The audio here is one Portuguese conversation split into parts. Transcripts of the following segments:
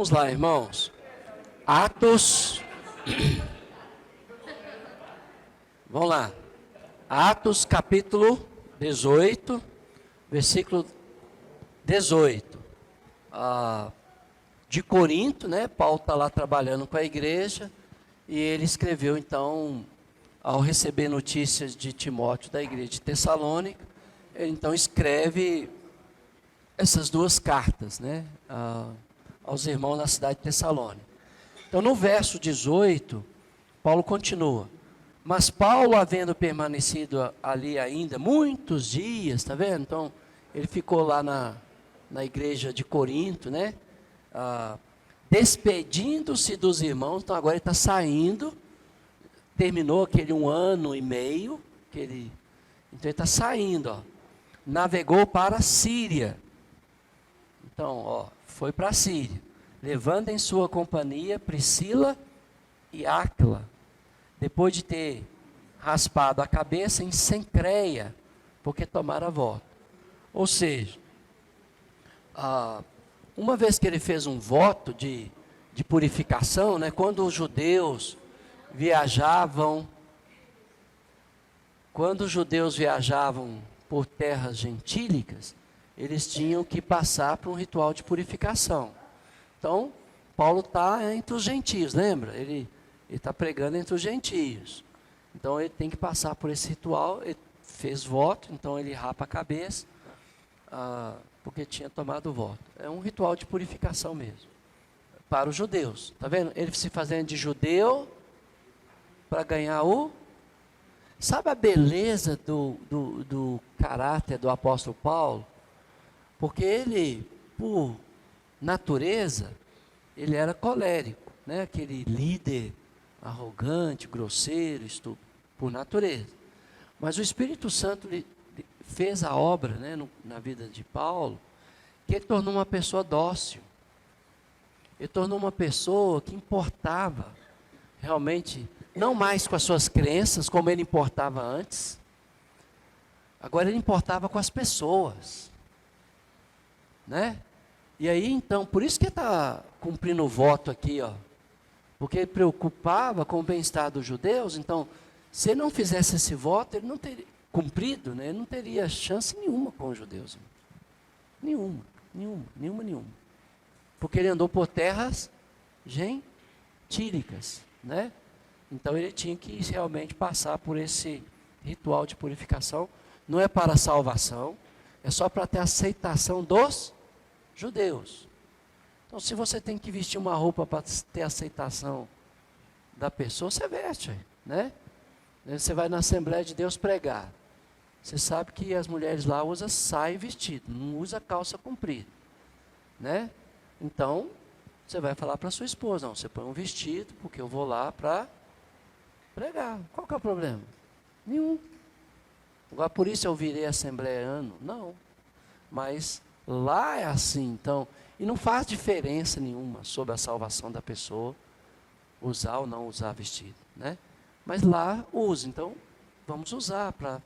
Vamos lá, irmãos. Atos. Vamos lá. Atos capítulo 18, versículo 18. De Corinto, né? Paulo está lá trabalhando com a igreja e ele escreveu então, ao receber notícias de Timóteo da igreja de Tessalônica, ele então escreve essas duas cartas, né? Aos irmãos na cidade de Tessalônica. Então no verso 18, Paulo continua. Mas Paulo, havendo permanecido ali ainda muitos dias, está vendo? Então, ele ficou lá na igreja de Corinto, né? Despedindo-se dos irmãos, então agora ele está saindo, terminou aquele 1 ano e meio, então ele está saindo, ó. Navegou para a Síria. Então, foi para a Síria, levando em sua companhia Priscila e Áquila, depois de ter raspado a cabeça em Cencreia, porque tomaram voto. Ou seja, uma vez que ele fez um voto de purificação, né, quando os judeus viajavam por terras gentílicas, eles tinham que passar por um ritual de purificação. Então, Paulo está entre os gentios, lembra? Ele está pregando entre os gentios. Então, ele tem que passar por esse ritual. Ele fez voto, então ele rapa a cabeça, porque tinha tomado voto. É um ritual de purificação mesmo, para os judeus. Está vendo? Ele se fazendo de judeu para ganhar o... Sabe a beleza do caráter do apóstolo Paulo? Porque ele, por natureza, ele era colérico, né? Aquele líder arrogante, grosseiro, por natureza. Mas o Espírito Santo fez a obra, né, na vida de Paulo, que ele tornou uma pessoa dócil. Ele tornou uma pessoa que importava realmente, não mais com as suas crenças, como ele importava antes. Agora ele importava com as pessoas, né? E aí então, por isso que ele está cumprindo o voto aqui, ó. Porque ele preocupava com o bem-estar dos judeus. Então, se ele não fizesse esse voto, ele não teria cumprido, né? Ele não teria chance nenhuma com os judeus. Nenhuma. Porque ele andou por terras gentílicas, né? Então ele tinha que realmente passar por esse ritual de purificação. Não é para a salvação, é só para ter aceitação dos judeus. Então, se você tem que vestir uma roupa para ter aceitação da pessoa, você veste, né? Você vai na Assembleia de Deus pregar. Você sabe que as mulheres lá usam saia e vestido, não usa calça comprida, né? Então, você vai falar para sua esposa, não, você põe um vestido, porque eu vou lá para pregar. Qual que é o problema? Nenhum. Agora, por isso eu virei assembleano? Não. Mas lá é assim, então, e não faz diferença nenhuma sobre a salvação da pessoa, usar ou não usar vestido, né? Mas lá usa, então, vamos usar para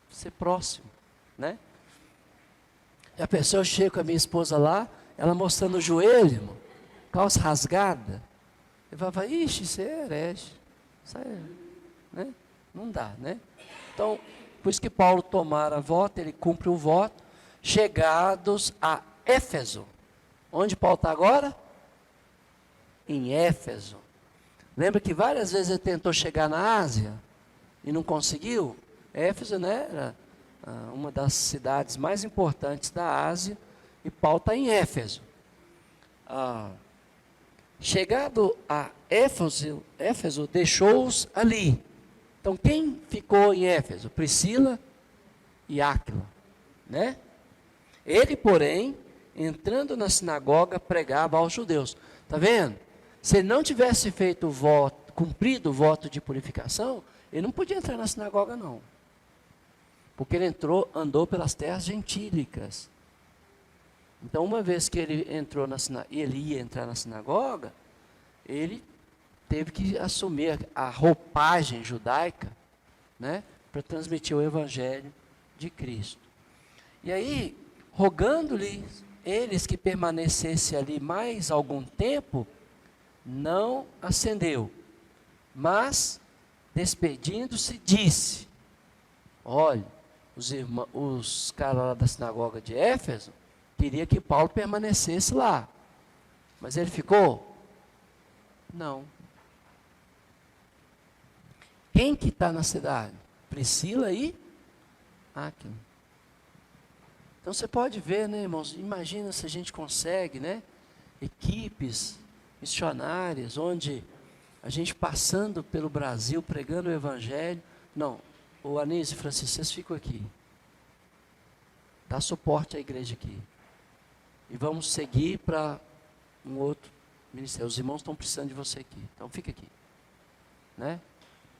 ser próximo, né? E a pessoa chega com a minha esposa lá, ela mostrando o joelho, irmão, calça rasgada, ele vai falar, ixi, isso é herege, isso é, né? Não dá, né? Então, por isso que Paulo tomara voto, ele cumpre o voto, chegados a Éfeso. Onde Paulo está agora? Em Éfeso. Lembra que várias vezes ele tentou chegar na Ásia e não conseguiu? Éfeso, né, era uma das cidades mais importantes da Ásia, e Paulo está em Éfeso. Chegado a Éfeso, deixou-os ali. Então, quem ficou em Éfeso? Priscila e Áquila, né? Ele, porém, entrando na sinagoga, pregava aos judeus. Está vendo? Se ele não tivesse feito o voto, cumprido o voto de purificação, ele não podia entrar na sinagoga, não. Porque ele andou pelas terras gentílicas. Então, uma vez que ele entrou ele ia entrar na sinagoga, ele teve que assumir a roupagem judaica, né, para transmitir o evangelho de Cristo. E aí, rogando-lhe eles que permanecesse ali mais algum tempo, não acendeu. Mas, despedindo-se, disse: olha, os caras lá da sinagoga de Éfeso queriam que Paulo permanecesse lá. Mas ele ficou? Não. Quem que está na cidade? Priscila e Áquila. Então você pode ver, né, irmãos? Imagina se a gente consegue, né? Equipes missionárias, onde a gente passando pelo Brasil, pregando o Evangelho. Não, o Anísio e Francisco, vocês ficam aqui. Dá suporte à igreja aqui. E vamos seguir para um outro ministério. Os irmãos estão precisando de você aqui. Então fica aqui. Né?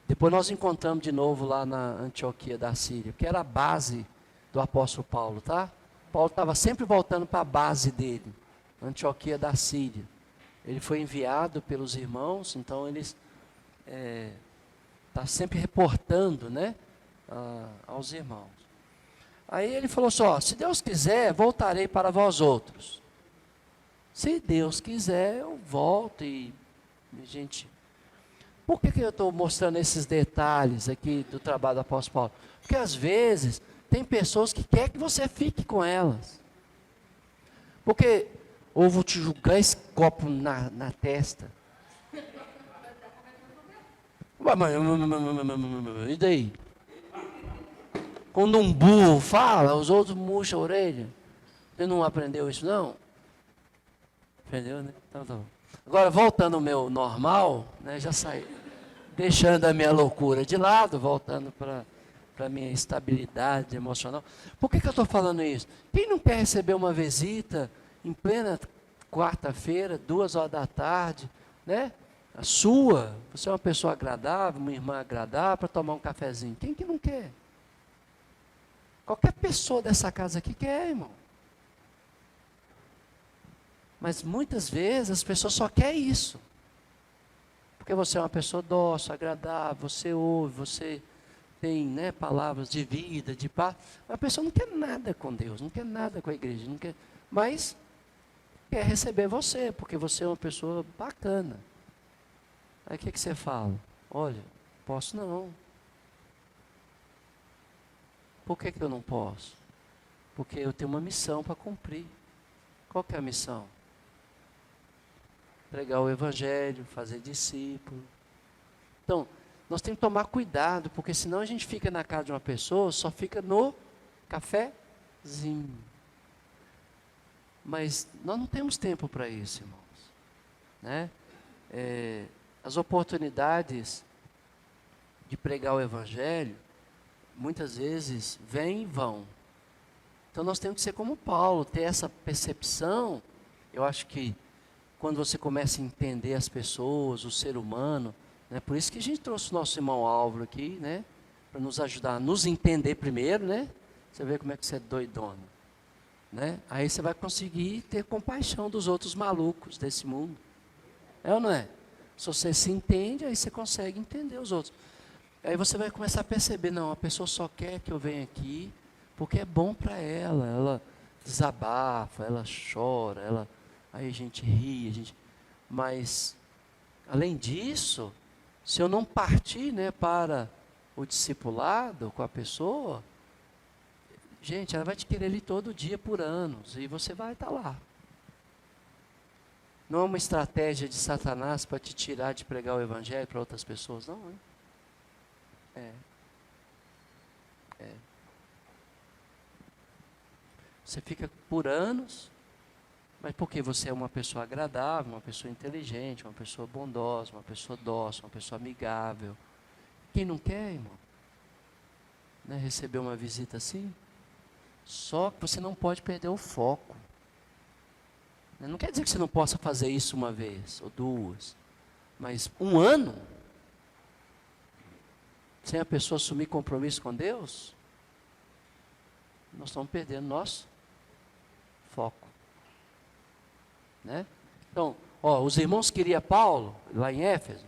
Depois nós encontramos de novo lá na Antioquia da Síria, que era a base do apóstolo Paulo, tá? Paulo estava sempre voltando para a base dele, Antioquia da Síria. Ele foi enviado pelos irmãos, então eles está sempre reportando, né, aos irmãos. Aí ele falou assim, se Deus quiser, voltarei para vós outros. Se Deus quiser, eu volto e, gente... Por que eu estou mostrando esses detalhes aqui do trabalho do apóstolo Paulo? Porque às vezes tem pessoas que querem que você fique com elas. Porque, ou vou te julgar esse copo na testa. E daí? Quando um burro fala, os outros murcham a orelha. Você não aprendeu isso não? Aprendeu, né? Então, tá bom. Agora, voltando ao meu normal, né, já saí, deixando a minha loucura de lado, voltando para a minha estabilidade emocional. Por que eu estou falando isso? Quem não quer receber uma visita em plena quarta-feira, 2h da tarde, né? A sua, você é uma pessoa agradável, uma irmã agradável, para tomar um cafezinho. Quem que não quer? Qualquer pessoa dessa casa aqui quer, irmão. Mas muitas vezes as pessoas só querem isso. Porque você é uma pessoa dócil, agradável, você ouve, você tem, né, palavras de vida, de paz. A pessoa não quer nada com Deus, não quer nada com a igreja, não quer, mas quer receber você, porque você é uma pessoa bacana. Aí o que você fala? Olha, posso não. Por que eu não posso? Porque eu tenho uma missão para cumprir. Qual que é a missão? Pregar o Evangelho, fazer discípulo. Então, nós temos que tomar cuidado, porque senão a gente fica na casa de uma pessoa, só fica no cafezinho. Mas nós não temos tempo para isso, irmãos. Né? As oportunidades de pregar o Evangelho, muitas vezes, vêm e vão. Então nós temos que ser como Paulo, ter essa percepção. Eu acho que quando você começa a entender as pessoas, o ser humano, né, por isso que a gente trouxe o nosso irmão Álvaro aqui, né, para nos ajudar a nos entender primeiro, né? Você vê como é que você é doidona, né? Aí você vai conseguir ter compaixão dos outros malucos desse mundo. É ou não é? Se você se entende, aí você consegue entender os outros. Aí você vai começar a perceber, não, a pessoa só quer que eu venha aqui porque é bom para ela, ela desabafa, ela chora, aí a gente ri, mas, além disso, se eu não partir, né, para o discipulado com a pessoa, gente, ela vai te querer ali todo dia por anos, e você vai estar lá. Não é uma estratégia de Satanás para te tirar de pregar o Evangelho para outras pessoas, não, hein? Você fica por anos, mas porque você é uma pessoa agradável, uma pessoa inteligente, uma pessoa bondosa, uma pessoa dócil, uma pessoa amigável. Quem não quer, irmão? Né, receber uma visita assim? Só que você não pode perder o foco. Não quer dizer que você não possa fazer isso uma vez ou duas, mas um ano, sem a pessoa assumir compromisso com Deus, nós estamos perdendo nosso foco. Né? Então, os irmãos queriam Paulo, lá em Éfeso?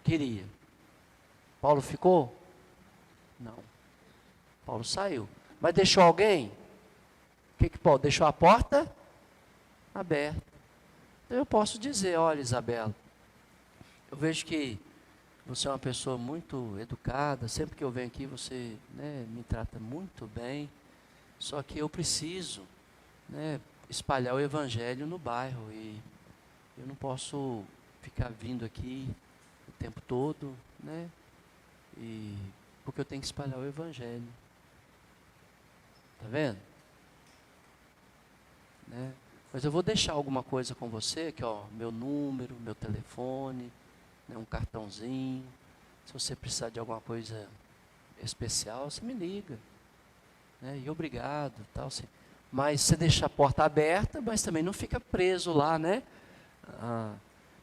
Queria. Paulo ficou? Não. Paulo saiu. Mas deixou alguém? que Paulo? Deixou a porta aberta. Então eu posso dizer, olha, Isabela, eu vejo que você é uma pessoa muito educada, sempre que eu venho aqui você, né, me trata muito bem, só que eu preciso, né, espalhar o evangelho no bairro e eu não posso ficar vindo aqui o tempo todo, né, porque eu tenho que espalhar o evangelho. Tá vendo? Né? Mas eu vou deixar alguma coisa com você, aqui ó, meu número, meu telefone, né, um cartãozinho. Se você precisar de alguma coisa especial, você me liga. Né, e obrigado, tal, assim. Mas você deixa a porta aberta, mas também não fica preso lá, né?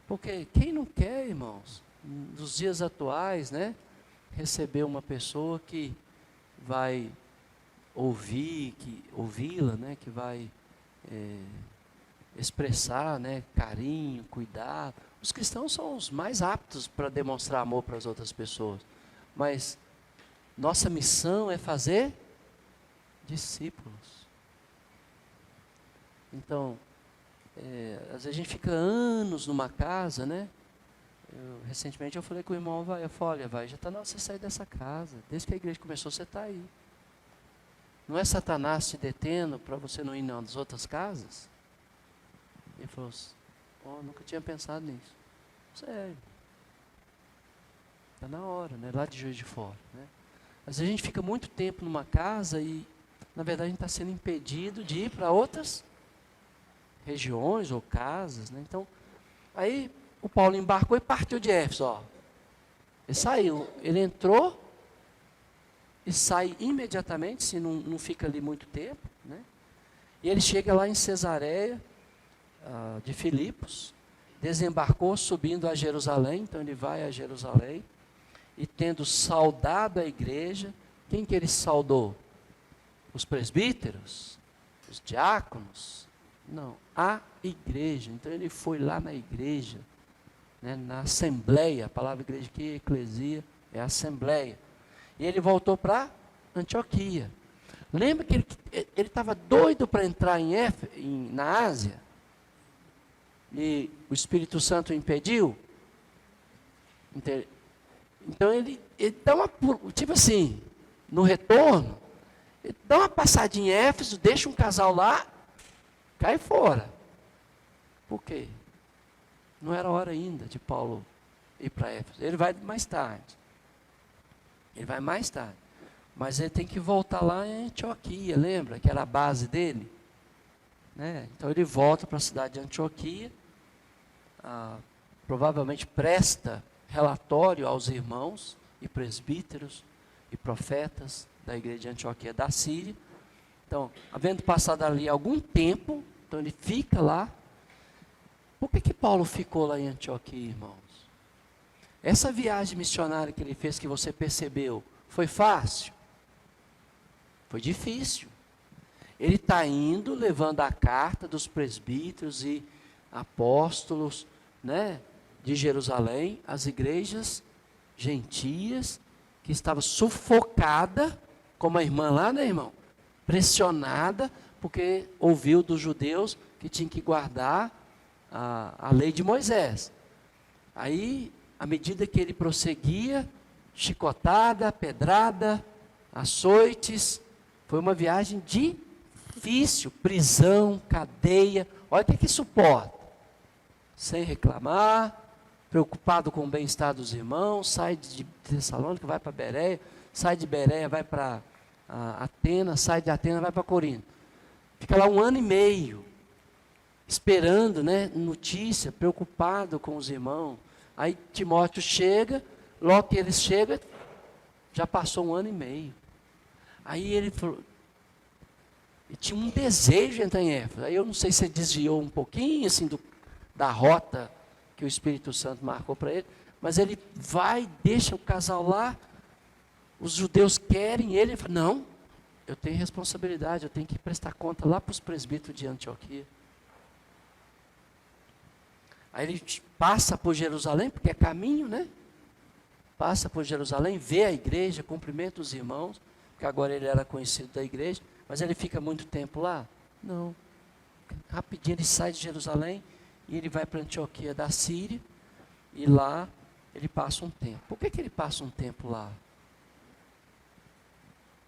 Porque quem não quer, irmãos, nos dias atuais, né, receber uma pessoa que vai ouvi-la, né, que vai expressar, né, carinho, cuidado. Os cristãos são os mais aptos para demonstrar amor para as outras pessoas. Mas nossa missão é fazer discípulos. Então, às vezes a gente fica anos numa casa, né? Recentemente eu falei com o irmão, olha, já está na hora de você sair dessa casa. Desde que a igreja começou, você está aí. Não é Satanás te detendo para você não ir nas outras casas? Ele falou assim, nunca tinha pensado nisso. Sério. Está na hora, né? Lá de Juiz de Fora. Né? Às vezes a gente fica muito tempo numa casa e, na verdade, a gente está sendo impedido de ir para outras regiões ou casas. Né? Então, aí o Paulo embarcou e partiu de Éfeso. Ó. Ele saiu, ele entrou e sai imediatamente, se não fica ali muito tempo, né? E ele chega lá em Cesareia de Filipos, desembarcou subindo a Jerusalém, então ele vai a Jerusalém, e tendo saudado a igreja, quem que ele saudou? Os presbíteros? Os diáconos? Não, a igreja. Então ele foi lá na igreja, né, na assembleia, a palavra igreja aqui, eclesia, é assembleia. E ele voltou para Antioquia. Lembra que ele estava doido para entrar na Ásia? E o Espírito Santo o impediu? Então ele dá uma, tipo assim, no retorno, ele dá uma passadinha em Éfeso, deixa um casal lá, cai fora. Por quê? Não era hora ainda de Paulo ir para Éfeso. Ele vai mais tarde. Mas ele tem que voltar lá em Antioquia, lembra? Que era a base dele. Né? Então ele volta para a cidade de Antioquia, provavelmente presta relatório aos irmãos e presbíteros e profetas da igreja de Antioquia da Síria. Então, havendo passado ali algum tempo, então ele fica lá. Por que Paulo ficou lá em Antioquia, irmãos? Essa viagem missionária que ele fez, que você percebeu, foi fácil? Foi difícil. Ele está indo, levando a carta dos presbíteros e apóstolos, né, de Jerusalém, às igrejas gentias, que estava sufocada, como a irmã lá, né, irmão? Pressionada, porque ouviu dos judeus que tinha que guardar a lei de Moisés. Aí, à medida que ele prosseguia, chicotada, pedrada, açoites, foi uma viagem difícil, prisão, cadeia, olha o que suporta, sem reclamar, preocupado com o bem-estar dos irmãos, sai de Tessalônica, vai para Bereia, sai de Bereia, vai para Atenas, sai de Atenas, vai para Corinto, fica lá 1 ano e meio, esperando, né, notícia, preocupado com os irmãos. Aí Timóteo chega, logo que ele chega, já passou 1 ano e meio. Aí ele falou, ele tinha um desejo de entrar em Éfeso. Aí eu não sei se ele desviou um pouquinho assim da rota que o Espírito Santo marcou para ele, mas ele vai, deixa o casal lá, os judeus querem ele fala, não, eu tenho responsabilidade, eu tenho que prestar conta lá para os presbíteros de Antioquia. Aí ele passa por Jerusalém, porque é caminho, né? Passa por Jerusalém, vê a igreja, cumprimenta os irmãos, porque agora ele era conhecido da igreja, mas ele fica muito tempo lá? Não. Rapidinho ele sai de Jerusalém e ele vai para Antioquia da Síria, e lá ele passa um tempo. Por que ele passa um tempo lá?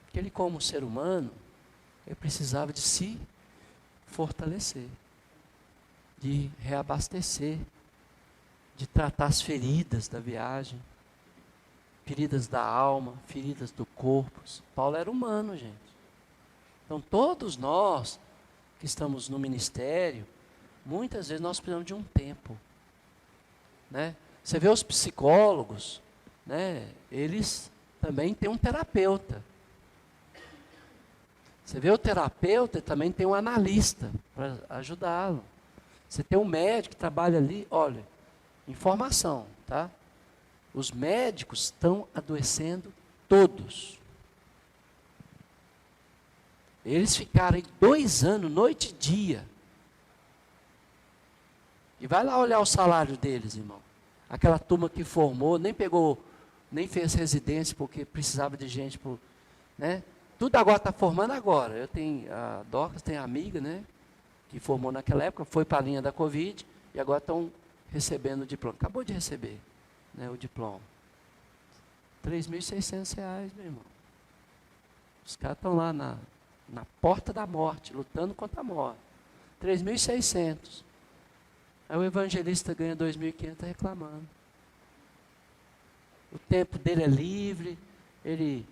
Porque ele, como ser humano, ele precisava de se fortalecer, de reabastecer, de tratar as feridas da viagem, feridas da alma, feridas do corpo. Paulo era humano, gente. Então todos nós que estamos no ministério, muitas vezes nós precisamos de um tempo, né? Você vê os psicólogos, né? Eles também têm um terapeuta. Você vê o terapeuta, também tem um analista para ajudá-lo. Você tem um médico que trabalha ali, olha, informação, tá? Os médicos estão adoecendo todos. Eles ficaram 2 anos, noite e dia. E vai lá olhar o salário deles, irmão. Aquela turma que formou, nem fez residência porque precisava de gente, né? Tudo agora está formando agora. A Dorcas tem amiga, né? Que formou naquela época, foi para a linha da Covid e agora estão recebendo o diploma. Acabou de receber, né, o diploma. R$3.600, meu irmão. Os caras estão lá na porta da morte, lutando contra a morte. 3.600. Aí o evangelista ganha 2.500 reclamando. O tempo dele é livre, ele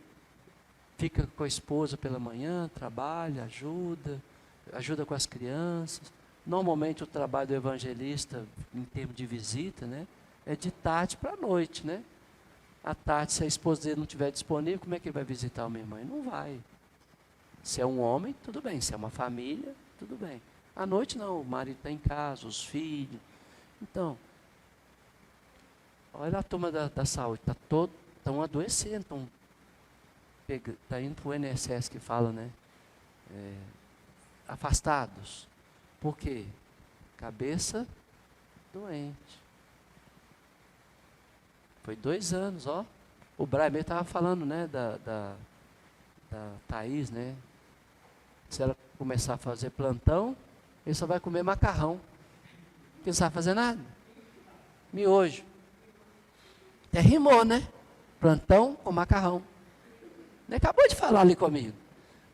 fica com a esposa pela manhã, trabalha, ajuda com as crianças. Normalmente o trabalho do evangelista, em termos de visita, né, é de tarde para a noite, né? À tarde, se a esposa dele não estiver disponível, como é que ele vai visitar uma irmã? Ele não vai. Se é um homem, tudo bem. Se é uma família, tudo bem. À noite não, o marido está em casa, os filhos. Então, olha a turma da saúde, estão adoecendo, está indo para o INSS que fala, né? Afastados. Por quê? Cabeça doente. Foi 2 anos, ó. O Brian estava falando, né, da Thaís, né? Se ela começar a fazer plantão, ele só vai comer macarrão. Porque não sabe fazer nada. Miojo. Até rimou, né? Plantão com macarrão. Ele acabou de falar ali comigo.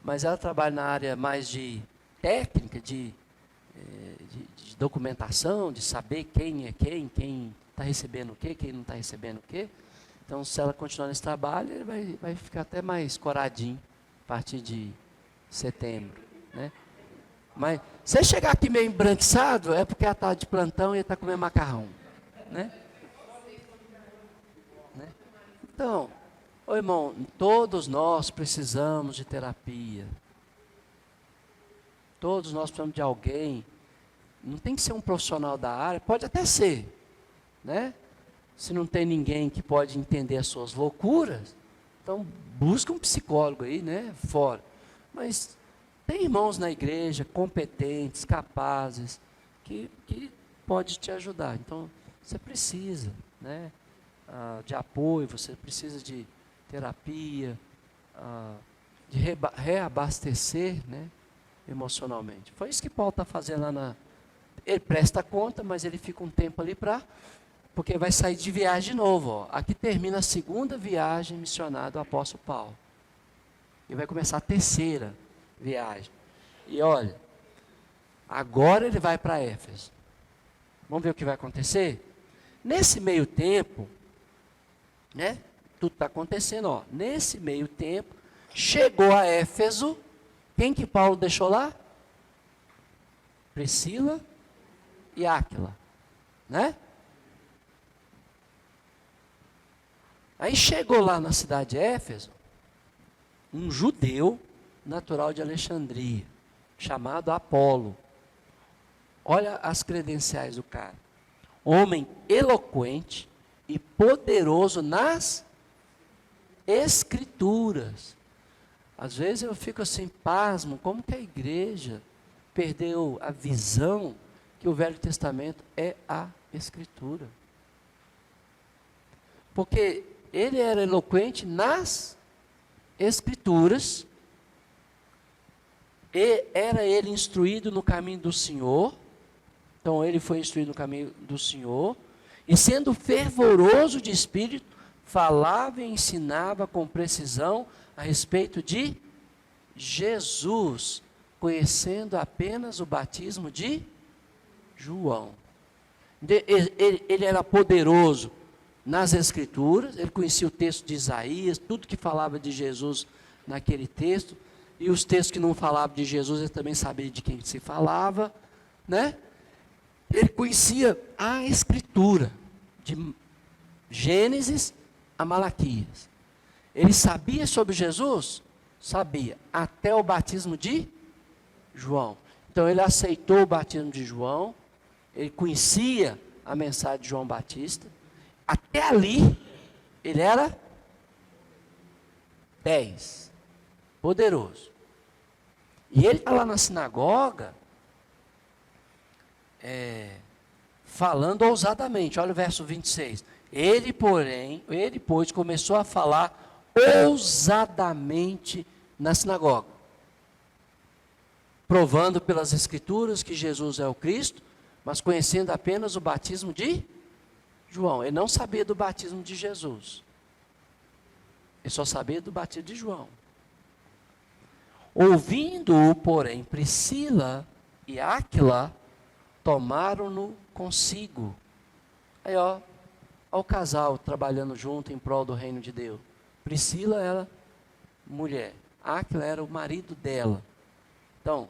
Mas ela trabalha na área mais de técnica, de documentação, de saber quem é quem está recebendo o quê, quem não está recebendo o quê. Então, se ela continuar nesse trabalho, ele vai ficar até mais coradinho a partir de setembro, né? Mas, se ele chegar aqui meio embranquiçado, é porque ela está de plantão e ele está comendo macarrão, né? Então, ô irmão, todos nós precisamos de terapia. Todos nós precisamos de alguém. Não tem que ser um profissional da área, pode até ser, né? Se não tem ninguém que pode entender as suas loucuras, então busca um psicólogo aí, né? Fora. Mas tem irmãos na igreja competentes, capazes, que pode te ajudar. Então, você precisa, né? De apoio, você precisa de terapia, de reabastecer, né? Emocionalmente. Foi isso que Paulo está fazendo lá Ele presta conta, mas ele fica um tempo ali porque vai sair de viagem de novo. Ó. Aqui termina a 2ª viagem missionária do apóstolo Paulo. E vai começar a 3ª viagem. E olha, agora ele vai para Éfeso. Vamos ver o que vai acontecer? Nesse meio tempo, né? Tudo está acontecendo, ó. Nesse meio tempo, chegou a Éfeso. Quem que Paulo deixou lá? Priscila e Áquila, né? Aí chegou lá na cidade de Éfeso, um judeu natural de Alexandria, chamado Apolo. Olha as credenciais do cara. Homem eloquente e poderoso nas escrituras. Às vezes eu fico assim, pasmo, como que a igreja perdeu a visão que o Velho Testamento é a Escritura. Porque ele era eloquente nas Escrituras E era ele instruído no caminho do Senhor. Então ele foi instruído no caminho do Senhor. E sendo fervoroso de espírito, falava e ensinava com precisão a respeito de Jesus, conhecendo apenas o batismo de João. Ele era poderoso nas Escrituras, ele conhecia o texto de Isaías, tudo que falava de Jesus naquele texto, e os textos que não falavam de Jesus, ele também sabia de quem se falava, né? Ele conhecia a Escritura, de Gênesis a Malaquias. Ele sabia sobre Jesus? Sabia, até o batismo de João. Então ele aceitou o batismo de João, ele conhecia a mensagem de João Batista. Até ali, ele era 10, poderoso. E ele está lá na sinagoga, falando ousadamente. Olha o verso 26. Ele, pois, começou a falar ousadamente na sinagoga, provando pelas Escrituras que Jesus é o Cristo, mas conhecendo apenas o batismo de João. Ele não sabia do batismo de Jesus. Ele só sabia do batismo de João. Ouvindo-o, porém, Priscila e Áquila tomaram-no consigo. Aí, ó o casal trabalhando junto em prol do reino de Deus. Priscila era mulher, Áquila era o marido dela. Então,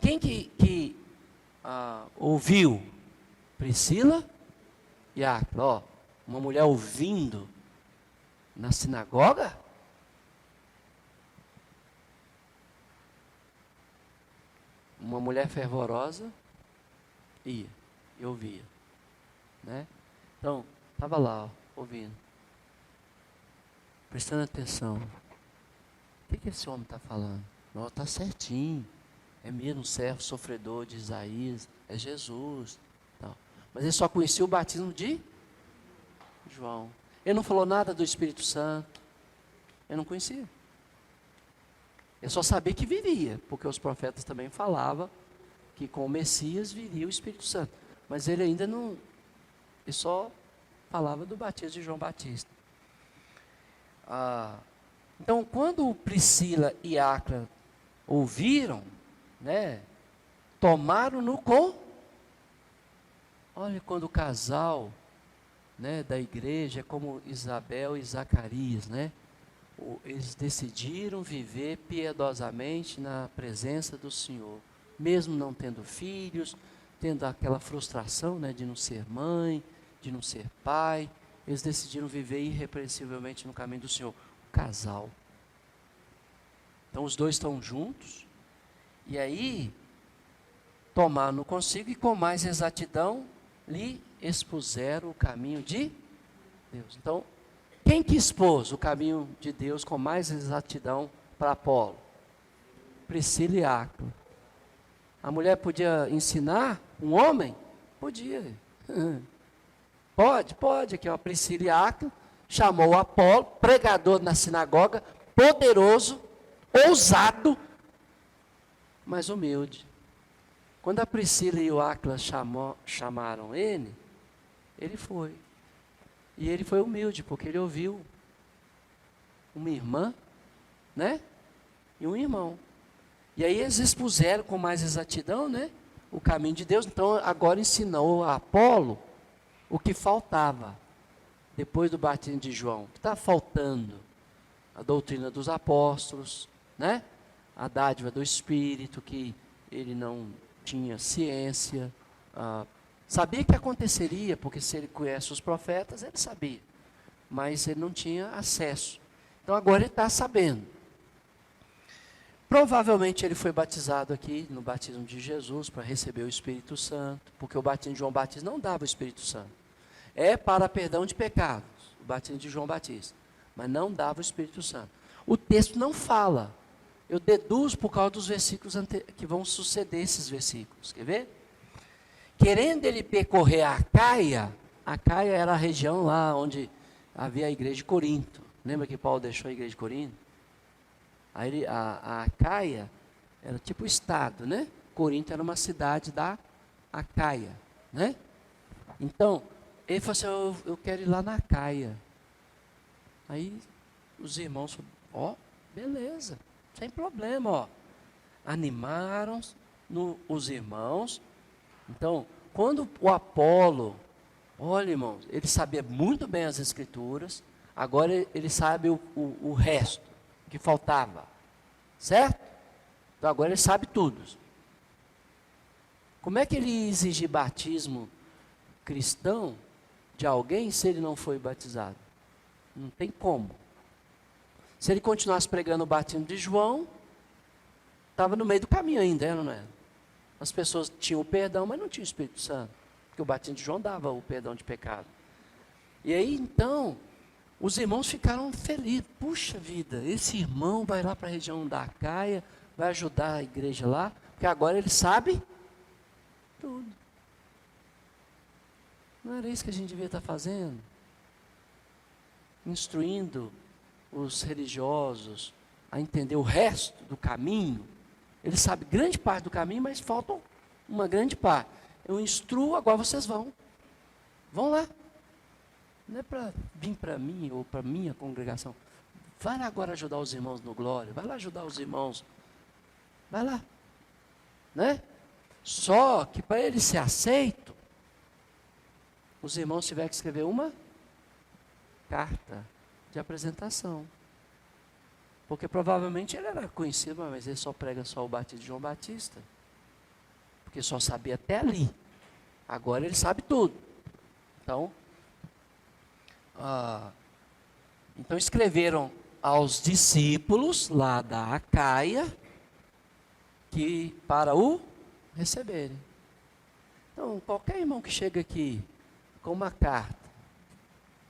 quem que ouviu? Priscila e Áquila. Ó, uma mulher ouvindo na sinagoga? Uma mulher fervorosa ia e ouvia, né? Então, estava lá, ó, ouvindo, prestando atenção. O que esse homem está falando? Não, está certinho, é mesmo servo sofredor de Isaías, é Jesus. Então, mas ele só conhecia o batismo de João. Ele não falou nada do Espírito Santo, ele não conhecia. Ele só sabia que viria, porque os profetas também falavam que com o Messias viria o Espírito Santo. Mas ele ainda não, ele só falava do batismo de João Batista. Então, quando Priscila e Áquila ouviram, né, tomaram-no com... Olha, quando o casal, né, da igreja é como Isabel e Zacarias, né? Eles decidiram viver piedosamente na presença do Senhor, mesmo não tendo filhos, tendo aquela frustração, né, de não ser mãe, de não ser pai. Eles decidiram viver irrepreensivelmente no caminho do Senhor. O casal. Então os dois estão juntos, e aí tomaram consigo e com mais exatidão lhe expuseram o caminho de Deus. Então, quem que expôs o caminho de Deus com mais exatidão para Apolo? Priscila e Áquila. A mulher podia ensinar um homem? Podia. Pode. Aqui, ó, Priscila e Áquila chamou Apolo, pregador na sinagoga, poderoso, ousado, mas humilde. Quando a Priscila e o Áquila chamaram ele foi. E ele foi humilde, porque ele ouviu uma irmã, né? E um irmão. E aí eles expuseram com mais exatidão, né, o caminho de Deus. Então agora ensinou a Apolo o que faltava depois do batismo de João. O que está faltando? A doutrina dos apóstolos, né? A dádiva do Espírito, que ele não tinha ciência, sabia que aconteceria, porque se ele conhece os profetas, ele sabia, mas ele não tinha acesso. Então agora ele está sabendo. Provavelmente ele foi batizado aqui, no batismo de Jesus, para receber o Espírito Santo, porque o batismo de João Batista não dava o Espírito Santo. É para perdão de pecados, o batismo de João Batista, mas não dava o Espírito Santo. O texto não fala, eu deduzo por causa dos versículos que vão suceder esses versículos, quer ver? Querendo ele percorrer a Acaia era a região lá onde havia a igreja de Corinto. Lembra que Paulo deixou a igreja de Corinto? Aí a Acaia era tipo o estado, né? Corinto era uma cidade da Acaia, né? Então, ele falou assim, eu quero ir lá na Acaia. Aí os irmãos falaram, beleza, sem problema, animaram os irmãos. Então, quando o Apolo, olha, irmãos, ele sabia muito bem as escrituras, agora ele sabe o resto que faltava, certo? Então agora ele sabe tudo. Como é que ele ia exigir batismo cristão de alguém se ele não foi batizado? Não tem como. Se ele continuasse pregando o batismo de João, estava no meio do caminho ainda, não é? As pessoas tinham o perdão, mas não tinham o Espírito Santo, porque o batismo de João dava o perdão de pecado. E aí, então, os irmãos ficaram felizes. Puxa vida, esse irmão vai lá para a região da Acaia, vai ajudar a igreja lá, porque agora ele sabe tudo. Não era isso que a gente devia estar fazendo? Instruindo os religiosos a entender o resto do caminho. Ele sabe grande parte do caminho, mas falta uma grande parte. Eu instruo, agora vocês vão. Vão lá. Não é para vir para mim ou para minha congregação. Vai lá agora ajudar os irmãos no Glória. Vai lá ajudar os irmãos. Vai lá. Né? Só que para ele ser aceito, os irmãos tiveram que escrever uma carta de apresentação. Porque provavelmente ele era conhecido, mas ele só prega só o batismo de João Batista. Porque só sabia até ali. Agora ele sabe tudo. Então escreveram aos discípulos lá da Acaia que para o receberem. Então, qualquer irmão que chega aqui com uma carta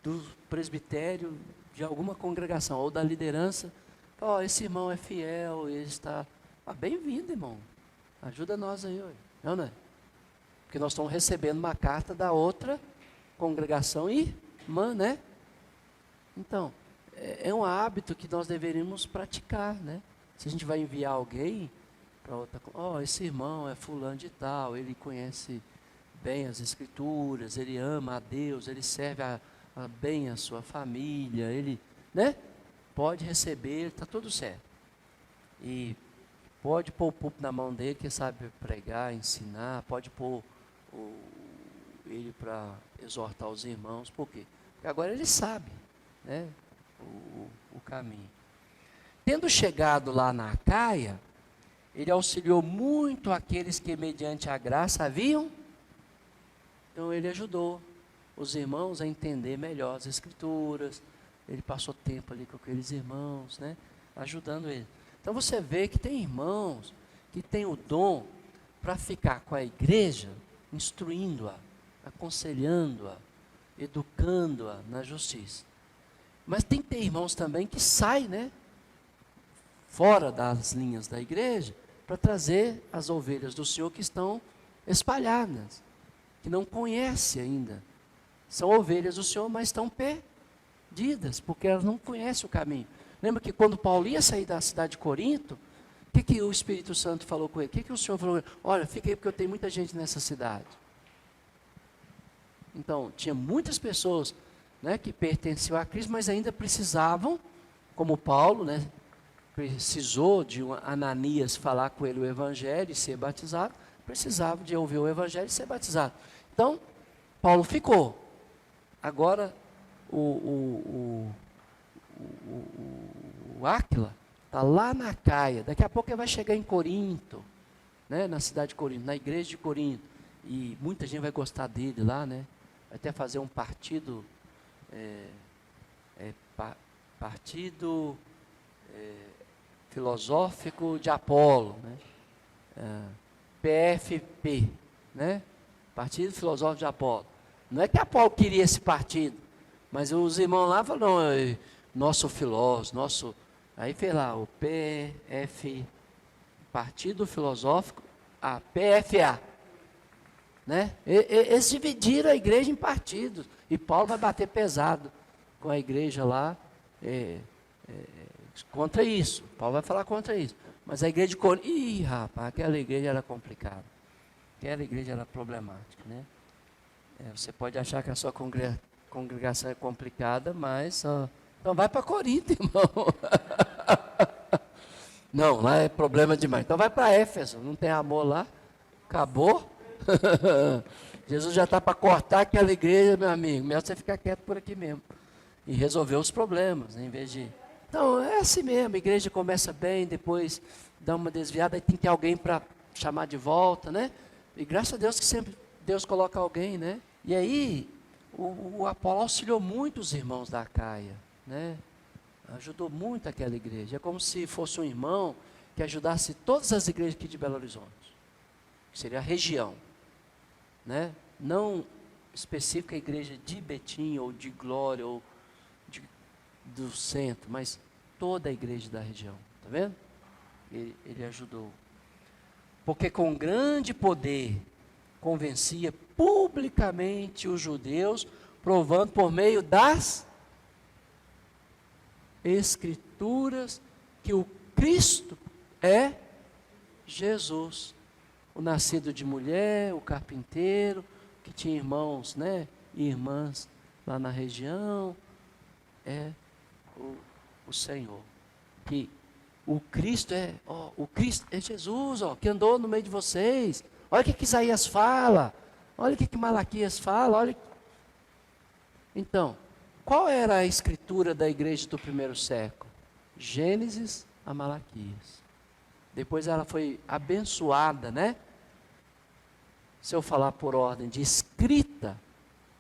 do presbitério de alguma congregação ou da liderança, esse irmão é fiel, ele está... bem-vindo, irmão. Ajuda nós aí, não é? Porque nós estamos recebendo uma carta da outra congregação irmã, né? Então, é um hábito que nós deveríamos praticar, né? Se a gente vai enviar alguém para outra... esse irmão é fulano de tal, ele conhece bem as escrituras, ele ama a Deus, ele serve bem a sua família, ele, né? Pode receber, está tudo certo. E pode pôr o púlpito na mão dele, que sabe pregar, ensinar, pode pôr ele para exortar os irmãos, por quê? Porque agora ele sabe, né, o caminho. Tendo chegado lá na Acaia, ele auxiliou muito aqueles que mediante a graça haviam, então ele ajudou os irmãos a entender melhor as escrituras, ele passou tempo ali com aqueles irmãos, né, ajudando eles. Então você vê que tem irmãos que têm o dom para ficar com a igreja, instruindo-a, aconselhando-a, educando-a na justiça. Mas tem que ter irmãos também que saem, né, fora das linhas da igreja, para trazer as ovelhas do Senhor que estão espalhadas, que não conhecem ainda. São ovelhas do Senhor, mas estão perdidas, porque elas não conhecem o caminho. Lembra que quando Paulo ia sair da cidade de Corinto, o que o Espírito Santo falou com ele? O que o Senhor falou com ele? Olha, fica aí porque eu tenho muita gente nessa cidade. Então, tinha muitas pessoas, né, que pertenciam a Cristo, mas ainda precisavam, como Paulo, né, precisou de Ananias falar com ele o Evangelho e ser batizado, precisava de ouvir o Evangelho e ser batizado. Então, Paulo ficou. Agora, o Áquila está lá na Acaia, daqui a pouco ele vai chegar em Corinto, né, na cidade de Corinto, na igreja de Corinto, e muita gente vai gostar dele lá, né, vai até fazer um partido, filosófico de Apolo, né, PFP, né, Partido Filosófico de Apolo. Não é que Apolo queria esse partido, mas os irmãos lá falaram, não, nosso filósofo, aí fez lá o PF, Partido Filosófico, PFA, né? Eles dividiram a igreja em partidos, e Paulo vai bater pesado com a igreja lá, contra isso, Paulo vai falar contra isso, Mas a igreja de Corinto, ih, rapaz, aquela igreja era complicada. Aquela igreja era problemática, né? Você pode achar que a sua congregação é complicada, mas então vai para Corinto, irmão. Não, lá é problema demais. Então vai para Éfeso, não tem amor lá, acabou. Jesus já está para cortar aquela igreja, meu amigo. Melhor você ficar quieto por aqui mesmo e resolver os problemas, né, em vez de. Então é assim mesmo. A igreja começa bem, depois dá uma desviada, aí tem que ter alguém para chamar de volta, né? E graças a Deus que sempre Deus coloca alguém, né? E aí o Apolo auxiliou muito os irmãos da Acaia, né? Ajudou muito aquela igreja. É como se fosse um irmão que ajudasse todas as igrejas aqui de Belo Horizonte. Que seria a região, né? Não específica a igreja de Betim, ou de Glória, ou do centro, mas toda a igreja da região. Está vendo? Ele ajudou. Porque com grande poder convencia publicamente os judeus, provando por meio das Escrituras que o Cristo é Jesus, o nascido de mulher, o carpinteiro, que tinha irmãos, né, e irmãs lá na região, é o Senhor, que o Cristo é Jesus, que andou no meio de vocês. Olha o que Isaías fala, olha o que Malaquias fala, olha. Então, qual era a escritura da igreja do primeiro século? Gênesis a Malaquias. Depois ela foi abençoada, né? Se eu falar por ordem de escrita,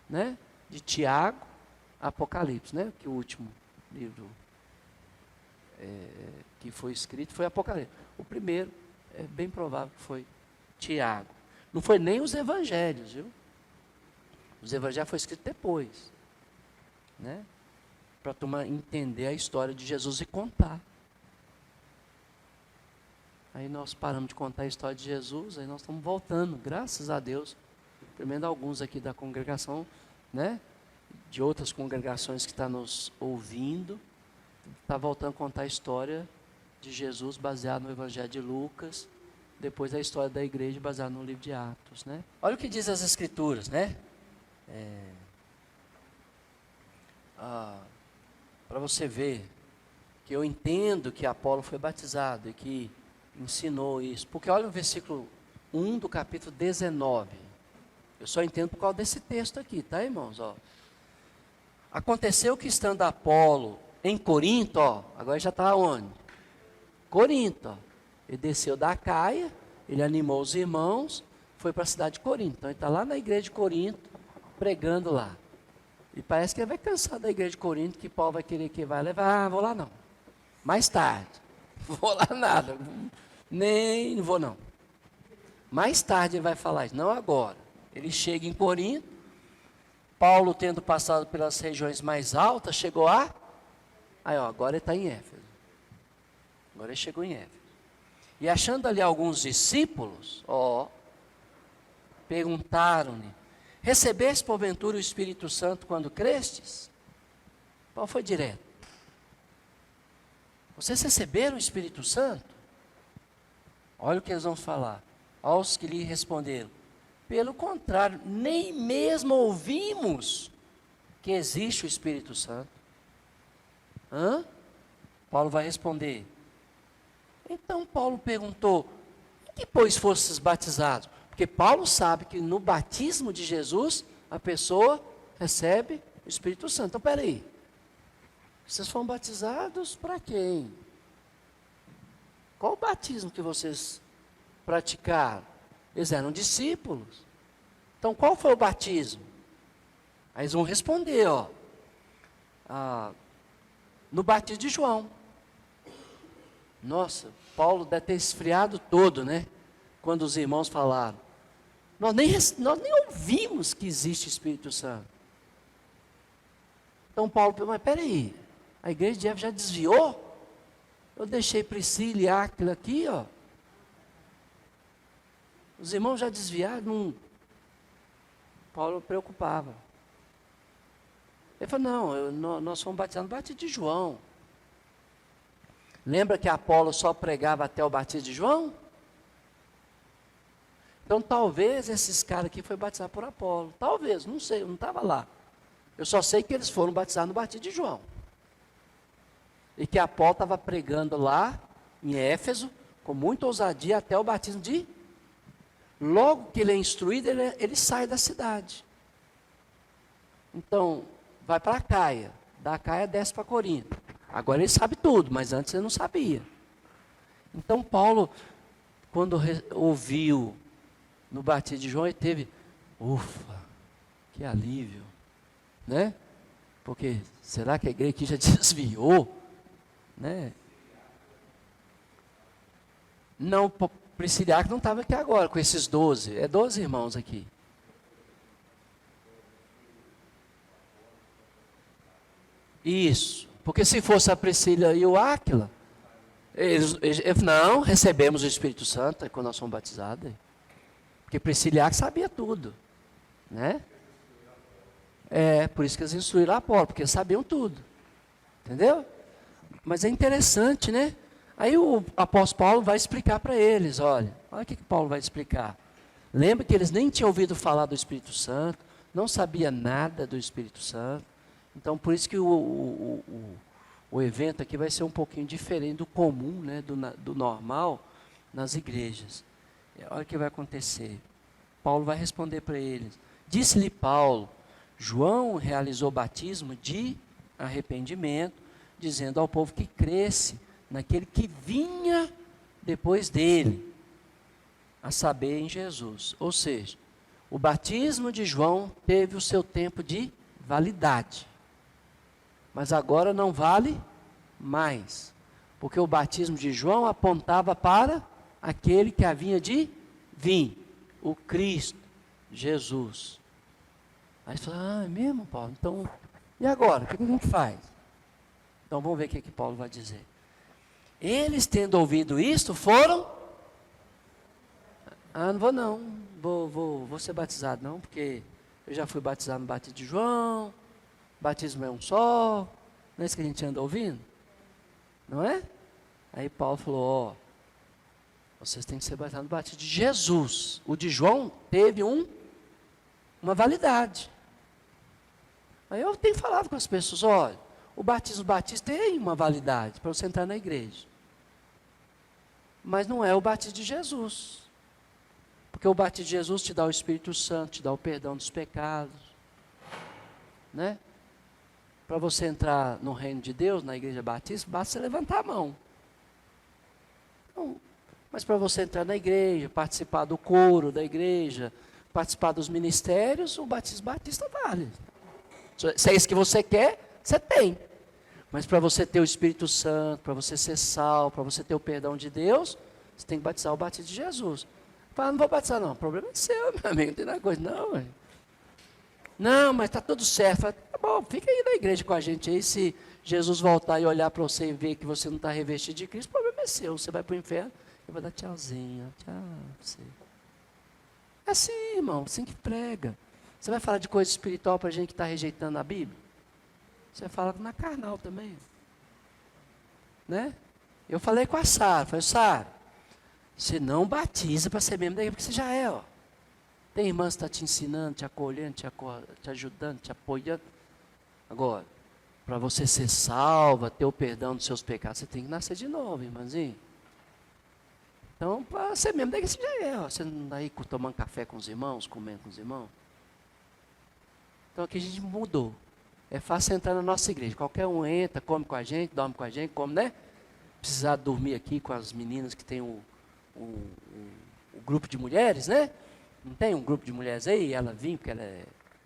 né? De Tiago, Apocalipse, né? Que o último livro que foi escrito foi Apocalipse. O primeiro, é bem provável que foi Tiago. Não foi nem os evangelhos, viu? Os evangelhos foram escritos depois, né? Para entender a história de Jesus e contar. Aí nós paramos de contar a história de Jesus, aí nós estamos voltando, graças a Deus. Primeiro alguns aqui da congregação, né? De outras congregações que estão nos ouvindo, está voltando a contar a história de Jesus baseado no Evangelho de Lucas, depois a história da igreja baseada no livro de Atos, né? Olha o que diz as Escrituras, né? Para você ver que eu entendo que Apolo foi batizado e que ensinou isso, porque olha o versículo 1 do capítulo 19, eu só entendo por causa desse texto aqui, tá, irmãos? Aconteceu que estando Apolo em Corinto, agora já está onde? Corinto, ele desceu da Acaia, ele animou os irmãos, foi para a cidade de Corinto, então ele está lá na igreja de Corinto, pregando lá, e parece que ele vai cansar da igreja de Corinto, que Paulo vai querer que vai levar, vou lá não, mais tarde, vou lá nada, nem vou não, mais tarde ele vai falar isso, não agora. Ele chega em Corinto, Paulo tendo passado pelas regiões mais altas, chegou agora ele está em Éfeso, agora ele chegou em Éfeso, e achando ali alguns discípulos, perguntaram-lhe, recebeste porventura o Espírito Santo quando crestes? Paulo foi direto, vocês receberam o Espírito Santo? Olha o que eles vão falar, aos que lhe responderam, pelo contrário, nem mesmo ouvimos que existe o Espírito Santo. Paulo vai responder. Então Paulo perguntou, em que pois fostes batizados? Porque Paulo sabe que no batismo de Jesus, a pessoa recebe o Espírito Santo. Então, peraí, vocês foram batizados para quem? Qual o batismo que vocês praticaram? Eles eram discípulos. Então, qual foi o batismo? Aí eles vão responder, no batismo de João. Nossa, Paulo deve ter esfriado todo, né? Quando os irmãos falaram. Nós nem ouvimos que existe Espírito Santo. Então Paulo perguntou, mas peraí, a igreja de Éfeso já desviou? Eu deixei Priscila e Áquila aqui, Os irmãos já desviaram, Paulo preocupava. Ele falou, nós fomos batizados no batismo de João. Lembra que Apolo só pregava até o batismo de João? Então talvez esses caras aqui foi batizado por Apolo. Talvez, não sei, eu não estava lá. Eu só sei que eles foram batizados no batismo de João. E que Apolo estava pregando lá em Éfeso, com muita ousadia, até o batismo de... Logo que ele é instruído, ele sai da cidade. Então, vai para Caia. Da Caia desce para Corinto. Agora ele sabe tudo, mas antes ele não sabia. Então Paulo, quando ouviu no batismo de João, ele teve, ufa, que alívio, né? Porque será que a igreja aqui já desviou, né? Não, Prisciliaco não estava aqui agora com esses 12, é 12 irmãos aqui. Isso, porque se fosse a Priscila e o Áquila, eles não, recebemos o Espírito Santo quando nós somos batizados. Porque Priscila e Áquila sabia tudo, né? Por isso que eles instruíram Apolo, porque eles sabiam tudo, entendeu? Mas é interessante, né? Aí o apóstolo Paulo vai explicar para eles, olha o que Paulo vai explicar. Lembra que eles nem tinham ouvido falar do Espírito Santo, não sabia nada do Espírito Santo. Então, por isso que o evento aqui vai ser um pouquinho diferente do comum, né, do normal nas igrejas. Olha o que vai acontecer. Paulo vai responder para eles. Disse-lhe Paulo, João realizou batismo de arrependimento, dizendo ao povo que cresce naquele que vinha depois dele, a saber, em Jesus. Ou seja, o batismo de João teve o seu tempo de validade. Mas agora não vale mais. Porque o batismo de João apontava para aquele que havia de vir, o Cristo, Jesus. Aí você fala, é mesmo, Paulo? Então, e agora? O que a gente faz? Então vamos ver o que Paulo vai dizer. Eles, tendo ouvido isto, foram... não vou não, vou ser batizado não, porque eu já fui batizado no batismo de João, batismo é um só, não é isso que a gente anda ouvindo? Não é? Aí Paulo falou, vocês têm que ser batizados no batismo de Jesus. O de João teve uma validade. Aí eu tenho falado com as pessoas, olha, o batismo batista tem uma validade para você entrar na igreja. Mas não é o batismo de Jesus. Porque o batismo de Jesus te dá o Espírito Santo, te dá o perdão dos pecados. Né? Para você entrar no reino de Deus, na igreja batista, basta você levantar a mão. Não, mas para você entrar na igreja, participar do coro da igreja, participar dos ministérios, o batismo batista vale. Se é isso que você quer, você tem. Mas para você ter o Espírito Santo, para você ser salvo, para você ter o perdão de Deus, você tem que batizar o batismo de Jesus. Fala, não vou batizar não, o problema é seu, meu amigo, não tem nada coisa não. Véio. Não, mas está tudo certo. Fala, tá bom, fica aí na igreja com a gente aí, se Jesus voltar e olhar para você e ver que você não está revestido de Cristo, o problema é seu, você vai para o inferno, eu vou dar tchauzinho, tchau para você. É assim, irmão, assim que prega. Você vai falar de coisa espiritual para a gente que está rejeitando a Bíblia? Você fala na carnal também. Né? Eu falei com a Sara, falei, Sara, você não batiza para ser membro da igreja, porque você já é, ó. Tem irmã que está te ensinando, te acolhendo, te ajudando, te apoiando. Agora, para você ser salva, ter o perdão dos seus pecados, você tem que nascer de novo, irmãzinho. Então, para ser membro da igreja, você já é, ó. Você não está aí tomando café com os irmãos, comendo com os irmãos. Então aqui a gente mudou. É fácil entrar na nossa igreja. Qualquer um entra, come com a gente, dorme com a gente, come, né? Precisar dormir aqui com as meninas que tem o grupo de mulheres, né? Não tem um grupo de mulheres aí? Ela vinha, porque ela é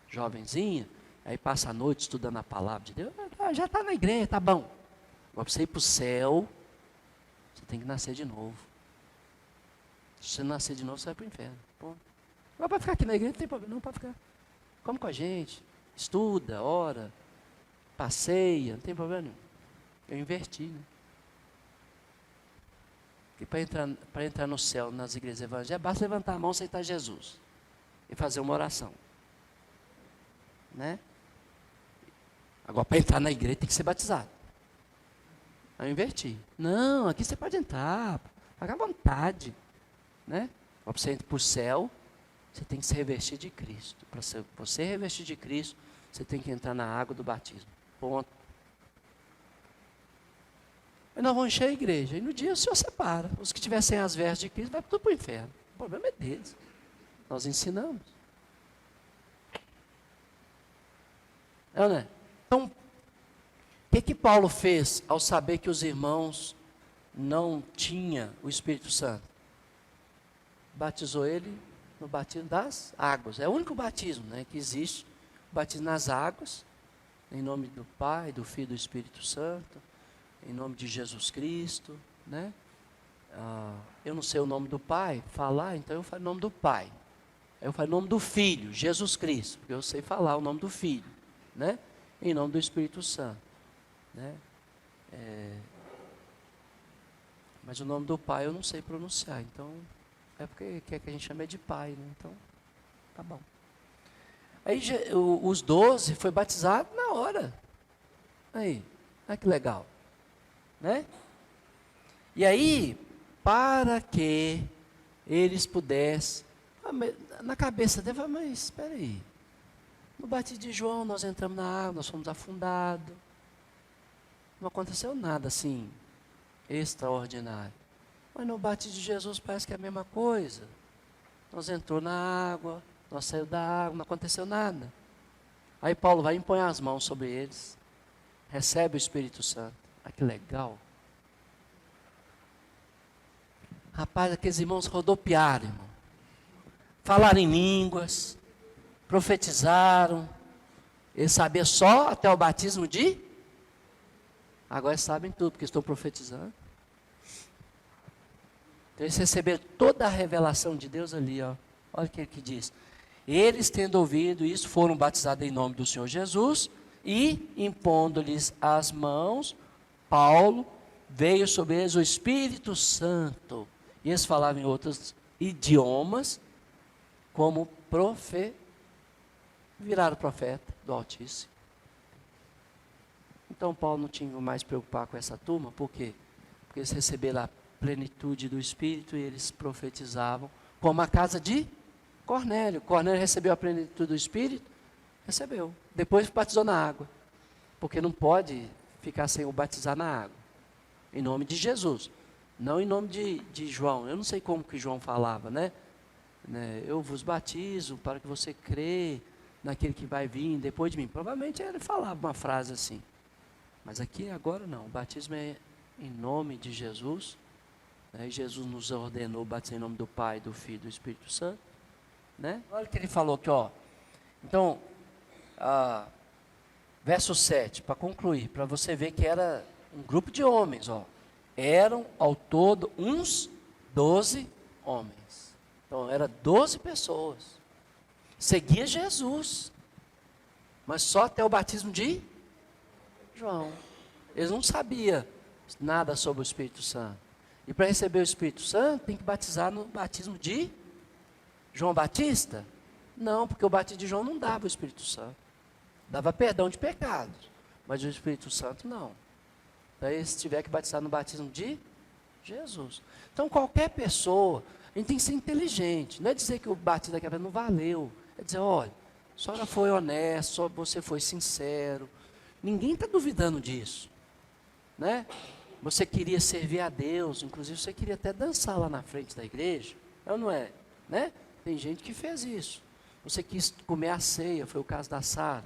jovenzinha, aí passa a noite estudando a palavra de Deus. Já está na igreja, tá bom. Agora para você ir para o céu, você tem que nascer de novo. Se você nascer de novo, você vai para o inferno. Pô. Agora para ficar aqui na igreja, não tem problema, não, para ficar. Come com a gente, estuda, ora, passeia, não tem problema nenhum. Eu inverti, né? Porque para entrar no céu, nas igrejas evangélicas, basta levantar a mão, aceitar Jesus e fazer uma oração. Né? Agora, para entrar na igreja, tem que ser batizado. Aí eu inverti. Não, aqui você pode entrar, paga à vontade. Né? Para você ir para o céu, você tem que se revestir de Cristo. Para você revestir de Cristo, você tem que entrar na água do batismo. Ponto. Aí nós vamos encher a igreja. E no dia o Senhor separa. Os que tiverem as vestes de Cristo, vai tudo para o inferno. O problema é deles. Nós ensinamos. É, né? Então, o que Paulo fez ao saber que os irmãos não tinham o Espírito Santo? Batizou ele no batismo das águas. É o único batismo, né, que existe. O batismo nas águas, em nome do Pai, do Filho e do Espírito Santo, em nome de Jesus Cristo. Né? Eu não sei o nome do Pai, falar, então eu falo o nome do Pai. Eu falo o nome do Filho, Jesus Cristo, porque eu sei falar o nome do Filho. Né? Em nome do Espírito Santo. Né? Mas o nome do Pai eu não sei pronunciar, então é porque quer que a gente chame de Pai, né? Então tá bom. Aí os 12 foi batizado na hora. Aí, olha que legal, né? E aí, para que eles pudessem, na cabeça dele, mas espera aí, no batismo de João nós entramos na água, nós fomos afundados. Não aconteceu nada assim, extraordinário. Mas no batismo de Jesus parece que é a mesma coisa. Nós entramos na água, nós saímos da água, não aconteceu nada. Aí Paulo vai e impõe as mãos sobre eles, recebe o Espírito Santo. Ah, que legal. Rapaz, aqueles irmãos rodopiaram, irmão. Falaram em línguas, profetizaram. Eles sabiam só até o batismo de... Agora eles sabem tudo, porque estão profetizando. Então eles receberam toda a revelação de Deus ali, ó. Olha o que ele diz. Eles, tendo ouvido isso, foram batizados em nome do Senhor Jesus, e, impondo-lhes as mãos, Paulo, veio sobre eles o Espírito Santo. E eles falavam em outros idiomas, como viraram profeta do Altíssimo. Então Paulo não tinha mais preocupar com essa turma, por quê? Porque eles receberam a plenitude do Espírito e eles profetizavam, como a casa de Cornélio. Cornélio recebeu a plenitude do Espírito? Recebeu. Depois batizou na água, porque não pode ficar sem o batizar na água, em nome de Jesus, não em nome de João. Eu não sei como que João falava, né? Eu vos batizo para que você crê naquele que vai vir depois de mim. Provavelmente ele falava uma frase assim. Mas aqui agora não, o batismo é em nome de Jesus, né? Jesus nos ordenou batizar em nome do Pai, do Filho e do Espírito Santo, né? Olha o que ele falou aqui, ó. Então, verso 7, para concluir, para você ver que era um grupo de homens, ó. Eram ao todo uns 12 homens. Então, era 12 pessoas. Seguia Jesus, mas só até o batismo de João. Eles não sabiam nada sobre o Espírito Santo. E para receber o Espírito Santo, tem que batizar no batismo de João Batista? Não, porque o batismo de João não dava o Espírito Santo. Dava perdão de pecados. Mas o Espírito Santo não. Daí eles tiveram que batizar no batismo de Jesus. Então qualquer pessoa, a gente tem que ser inteligente. Não é dizer que o batismo daquela vez não valeu. É dizer, olha, a senhora foi honesta, você foi sincero. Ninguém está duvidando disso, né? Você queria servir a Deus, inclusive você queria até dançar lá na frente da igreja, é ou não é? Né? Tem gente que fez isso. Você quis comer a ceia, foi o caso da Sara.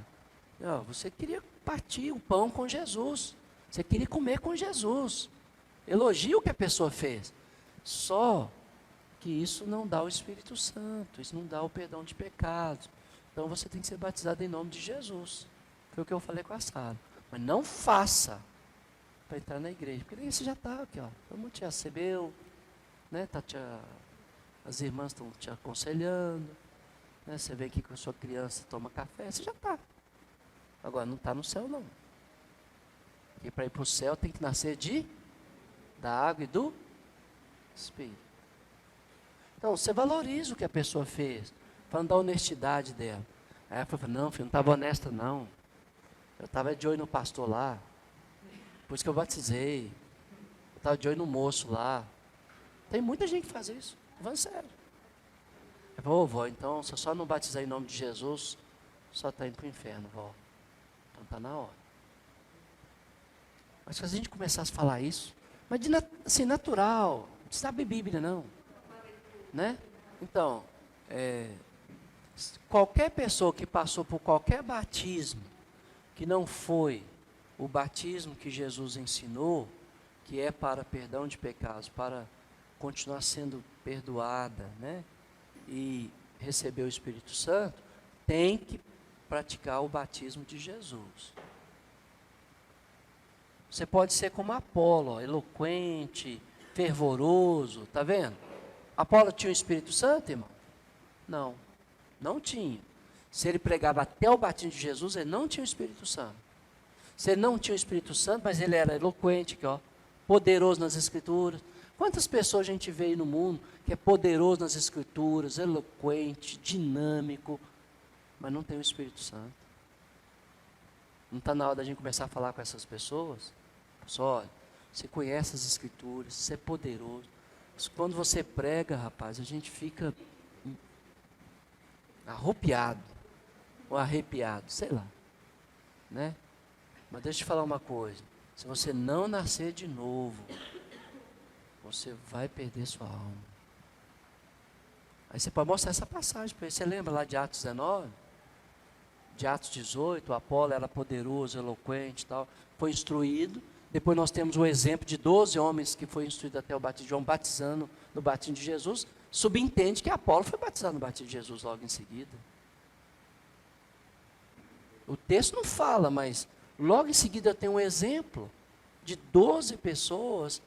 Você queria partir o pão com Jesus, você queria comer com Jesus. Elogia o que a pessoa fez. Só que isso não dá o Espírito Santo, isso não dá o perdão de pecados. Então você tem que ser batizado em nome de Jesus. Foi o que eu falei com a Sara. Mas não faça para entrar na igreja. Porque você já está aqui, ó. Todo mundo te recebeu, né? As irmãs estão te aconselhando. Né? Você vem aqui com a sua criança, toma café, você já está. Agora não está no céu, não. Porque para ir para o céu tem que nascer da água e do Espírito. Então, você valoriza o que a pessoa fez, falando da honestidade dela. Aí ela falou, não, filho, não estava honesta, não. Eu estava de olho no pastor lá, por isso que eu batizei. estava de olho no moço lá. Tem muita gente que faz isso, tô falando sério. Eu falei, ô vó, então se eu só não batizar em nome de Jesus, só está indo para o inferno, vó. Então está na hora. Mas se a gente começasse a falar isso, mas assim, natural, não precisa abrir Bíblia não. Né? Então, qualquer pessoa que passou por qualquer batismo, que não foi o batismo que Jesus ensinou, que é para perdão de pecados, para continuar sendo perdoada, né? E receber o Espírito Santo, tem que praticar o batismo de Jesus. Você pode ser como Apolo, eloquente, fervoroso, tá vendo? Apolo tinha o Espírito Santo, irmão? Não, não tinha. Se ele pregava até o batismo de Jesus, ele não tinha o Espírito Santo. Se ele não tinha o Espírito Santo, mas ele era eloquente, poderoso nas Escrituras. Quantas pessoas a gente vê aí no mundo que é poderoso nas Escrituras, eloquente, dinâmico, mas não tem o Espírito Santo? Não está na hora da gente começar a falar com essas pessoas? Só, olha, você conhece as Escrituras, você é poderoso. Mas quando você prega, rapaz, a gente fica arrupiado, ou arrepiado, sei lá, né? Mas deixa eu te falar uma coisa, se você não nascer de novo, você vai perder sua alma. Aí você pode mostrar essa passagem para ele. Você lembra lá de Atos 19? De Atos 18, o Apolo era poderoso, eloquente e tal, foi instruído. Depois nós temos o exemplo de 12 homens que foi instruído até o batismo de João, batizando no batismo de Jesus. Subentende que Apolo foi batizado no batismo de Jesus logo em seguida. O texto não fala, mas logo em seguida tem um exemplo de 12 pessoas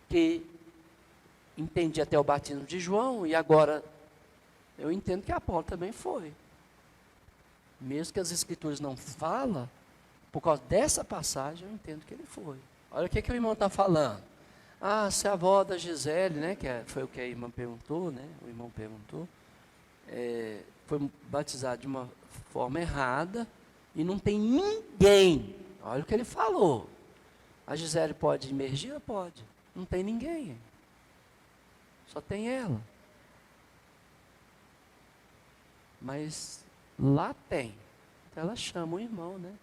que entendiam até o batismo de João, e agora eu entendo que Apolo também foi. Mesmo que as Escrituras não falam, por causa dessa passagem eu entendo que ele foi. Olha o que o irmão está falando. Ah, se a avó da Gisele, né, foi o que a irmã perguntou, né, o irmão perguntou, foi batizado de uma forma errada e não tem ninguém. Olha o que ele falou. A Gisele pode imergir? Pode. Não tem ninguém. Só tem ela. Mas lá tem. Então ela chama o irmão, né,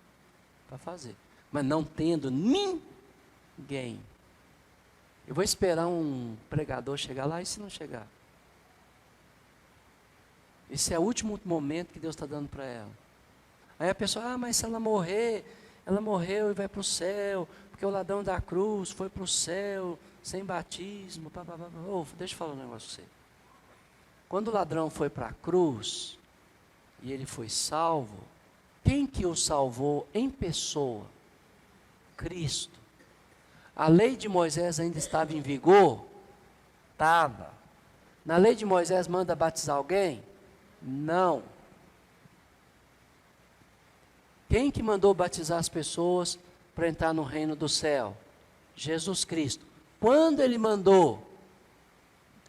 para fazer. Mas não tendo ninguém. Eu vou esperar um pregador chegar lá, e se não chegar? Esse é o último momento que Deus está dando para ela. Aí a pessoa, mas se ela morrer, ela morreu e vai para o céu, porque o ladrão da cruz foi para o céu, sem batismo. Deixa eu falar um negócio para você. Quando o ladrão foi para a cruz, e ele foi salvo, quem que o salvou em pessoa? Cristo. A lei de Moisés ainda estava em vigor? Estava. Na lei de Moisés manda batizar alguém? Não. Quem que mandou batizar as pessoas para entrar no reino do céu? Jesus Cristo. Quando ele mandou?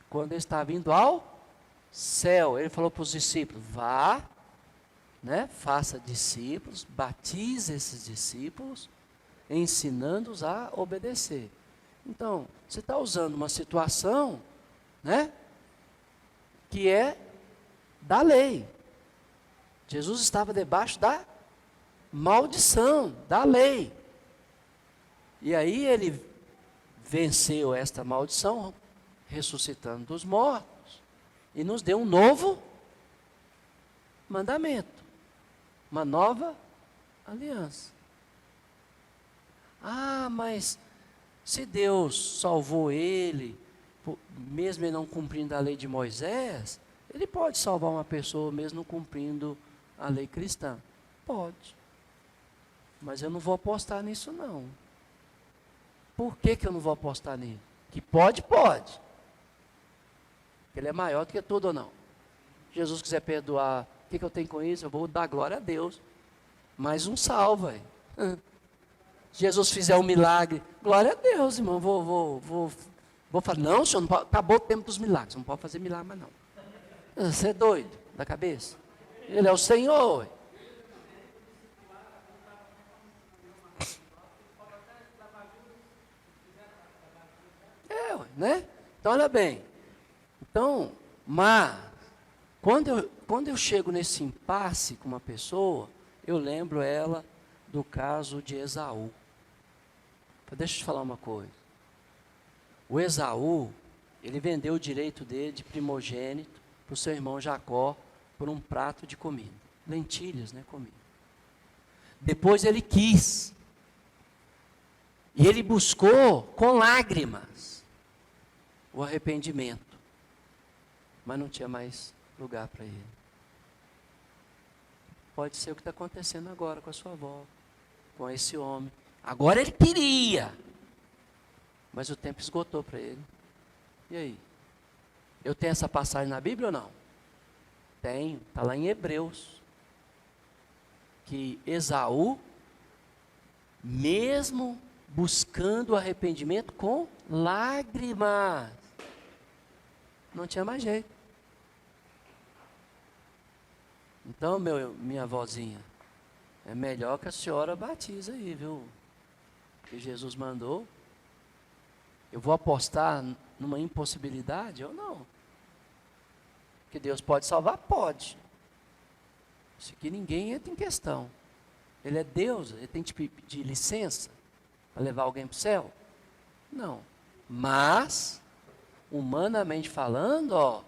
Quando ele estava indo ao céu. Ele falou para os discípulos, vá, né, faça discípulos, batize esses discípulos, ensinando-os a obedecer. Então, você está usando uma situação, né, que é da lei. Jesus estava debaixo da maldição da lei. E aí ele venceu esta maldição, ressuscitando dos mortos, e nos deu um novo mandamento, uma nova aliança. Ah, mas se Deus salvou ele, mesmo ele não cumprindo a lei de Moisés, ele pode salvar uma pessoa mesmo não cumprindo a lei cristã? Pode. Mas eu não vou apostar nisso não. Por que eu não vou apostar nisso? Que pode, pode. Ele é maior do que tudo ou não? Se Jesus quiser perdoar, o que eu tenho com isso? Eu vou dar glória a Deus. Mais um salva. Se Jesus fizer um milagre, glória a Deus, irmão. Vou falar, não, senhor, não pode, acabou o tempo dos milagres, não pode fazer milagre mais não. Você é doido da cabeça? Ele é o Senhor. né? Então, olha bem. Então, mas, quando eu chego nesse impasse com uma pessoa, eu lembro ela do caso de Esaú. Deixa eu te falar uma coisa. O Esaú, ele vendeu o direito dele de primogênito para o seu irmão Jacó por um prato de comida. Lentilhas, né? Comida. Depois ele quis. E ele buscou com lágrimas o arrependimento. Mas não tinha mais lugar para ele. Pode ser o que está acontecendo agora com a sua avó, com esse homem. Agora ele queria, mas o tempo esgotou para ele. E aí? Eu tenho essa passagem na Bíblia ou não? Tenho, está lá em Hebreus. Que Esaú, mesmo buscando o arrependimento com lágrimas, não tinha mais jeito. Então, minha vozinha, é melhor que a senhora batize aí, viu? Que Jesus mandou. Eu vou apostar numa impossibilidade ou não? Que Deus pode salvar? Pode. Isso aqui ninguém entra em questão. Ele é Deus, ele tem que pedir licença para levar alguém para o céu? Não. Mas, humanamente falando, ó,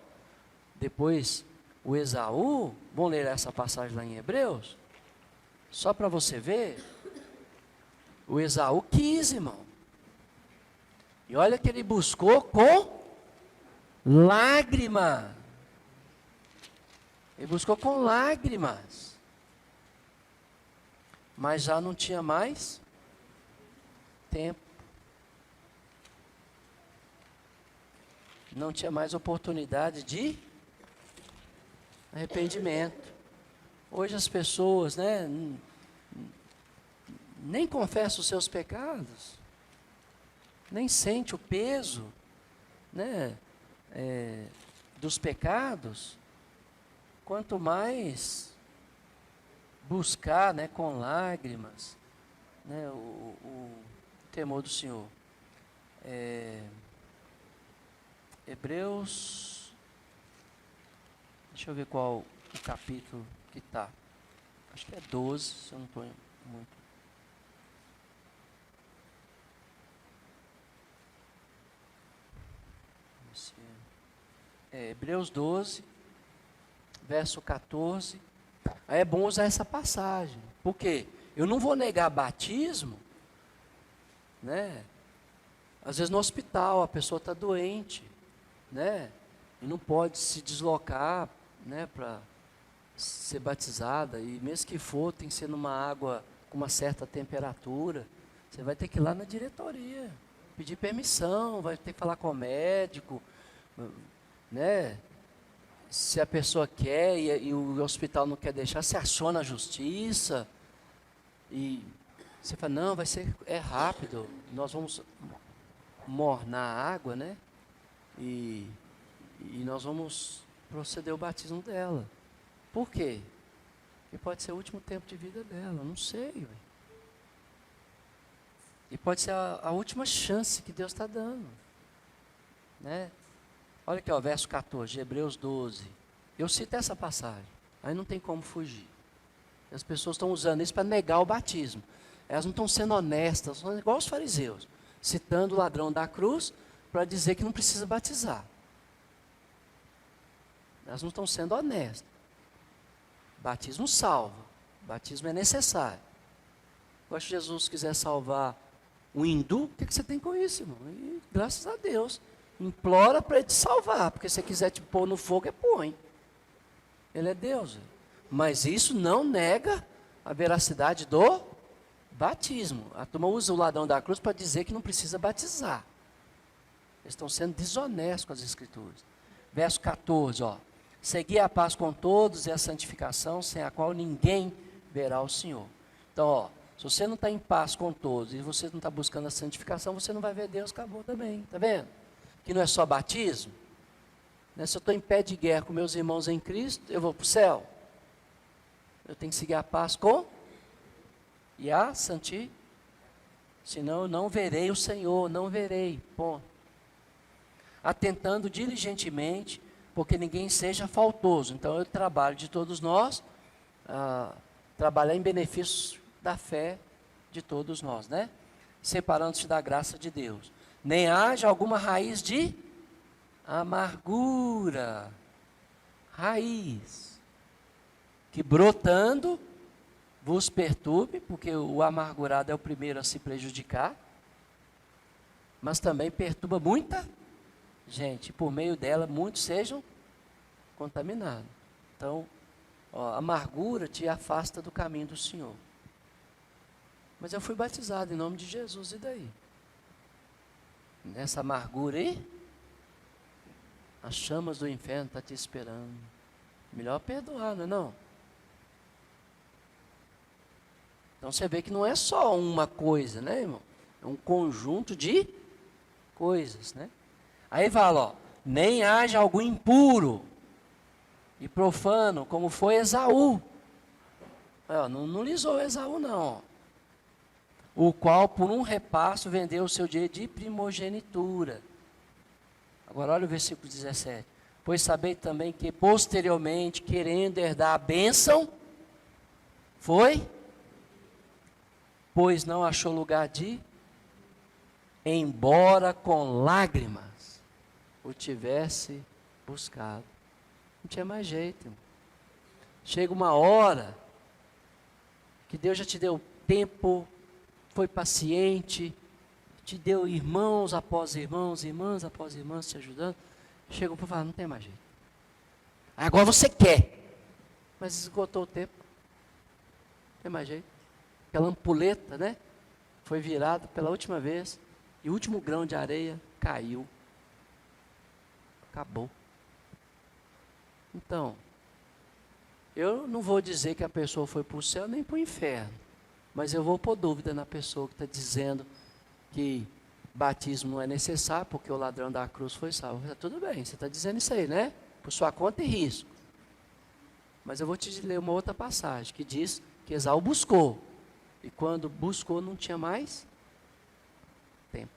depois o Esaú, vamos ler essa passagem lá em Hebreus, só para você ver, o Esaú quis, irmão. E olha que ele buscou com lágrimas. Ele buscou com lágrimas. Mas já não tinha mais tempo. Não tinha mais oportunidade de arrependimento. Hoje as pessoas, né, nem confessam os seus pecados, nem sente o peso, né, dos pecados, quanto mais buscar, né, com lágrimas, né, o temor do Senhor. Hebreus, deixa eu ver qual o capítulo que está. Acho que é 12, se eu não estou muito. Hebreus 12, verso 14. Aí é bom usar essa passagem. Por quê? Eu não vou negar batismo, né? Às vezes no hospital a pessoa está doente, né? E não pode se deslocar, né, para ser batizada. E mesmo que for, tem que ser numa água com uma certa temperatura. Você vai ter que ir lá na diretoria, pedir permissão, vai ter que falar com o médico, né? Se a pessoa quer e o hospital não quer deixar, você aciona a justiça. E você fala, não, é rápido, nós vamos mornar a água, né? E nós vamos proceder ao batismo dela. Por quê? Porque pode ser o último tempo de vida dela, não sei. Véio. E pode ser a última chance que Deus está dando. Né? Olha aqui, ó, verso 14, Hebreus 12. Eu cito essa passagem, aí não tem como fugir. As pessoas estão usando isso para negar o batismo. Elas não estão sendo honestas, são igual os fariseus, citando o ladrão da cruz para dizer que não precisa batizar. Elas não estão sendo honestas. Batismo salva, batismo é necessário. Agora, se Jesus quiser salvar um hindu, o que você tem com isso, irmão? E, graças a Deus, implora para ele te salvar, porque se quiser te pôr no fogo, põe. Ele é Deus. Mas isso não nega a veracidade do batismo. A turma usa o ladrão da cruz para dizer que não precisa batizar. Eles estão sendo desonestos com as Escrituras. Verso 14, ó. Segui a paz com todos e a santificação, sem a qual ninguém verá o Senhor. Então, ó, se você não está em paz com todos e você não está buscando a santificação, você não vai ver Deus, acabou também. Está vendo? Que não é só batismo. Né? Se eu estou em pé de guerra com meus irmãos em Cristo, eu vou para o céu. Eu tenho que seguir a paz com e a santificação. Senão eu não verei o Senhor, não verei. Ponto. atentando diligentemente, porque ninguém seja faltoso. Então, eu trabalho de todos nós, trabalhar em benefício da fé de todos nós, né? Separando-se da graça de Deus. Nem haja alguma raiz de amargura, raiz, que brotando vos perturbe, porque o amargurado é o primeiro a se prejudicar, mas também perturba muita gente, por meio dela muitos sejam contaminados. Então, a amargura te afasta do caminho do Senhor. Mas eu fui batizado em nome de Jesus, e daí? Nessa amargura aí, as chamas do inferno estão te esperando. Melhor perdoar, não é não? Então você vê que não é só uma coisa, né, irmão? É um conjunto de coisas, né? Aí fala, ó, nem haja algum impuro e profano, como foi Esaú. Não lisou Esaú, não. O qual, por um repasso, vendeu o seu direito de primogenitura. Agora, olha o versículo 17. Pois sabei também que, posteriormente, querendo herdar a bênção, foi, pois não achou lugar de, embora com lágrimas o tivesse buscado. Não tinha mais jeito, irmão. Chega uma hora que Deus já te deu tempo, foi paciente, te deu irmãos após irmãos, irmãs após irmãs te ajudando. Chega para falar, não tem mais jeito. Agora você quer, mas esgotou o tempo. Não tem mais jeito. Aquela ampulheta, né? Foi virada pela última vez e o último grão de areia caiu. Acabou. Então, eu não vou dizer que a pessoa foi para o céu nem para o inferno, mas eu vou pôr dúvida na pessoa que está dizendo que batismo não é necessário porque o ladrão da cruz foi salvo. Tudo bem, você está dizendo isso aí, né? Por sua conta e risco. Mas eu vou te ler uma outra passagem que diz que Esaú buscou. E quando buscou não tinha mais tempo.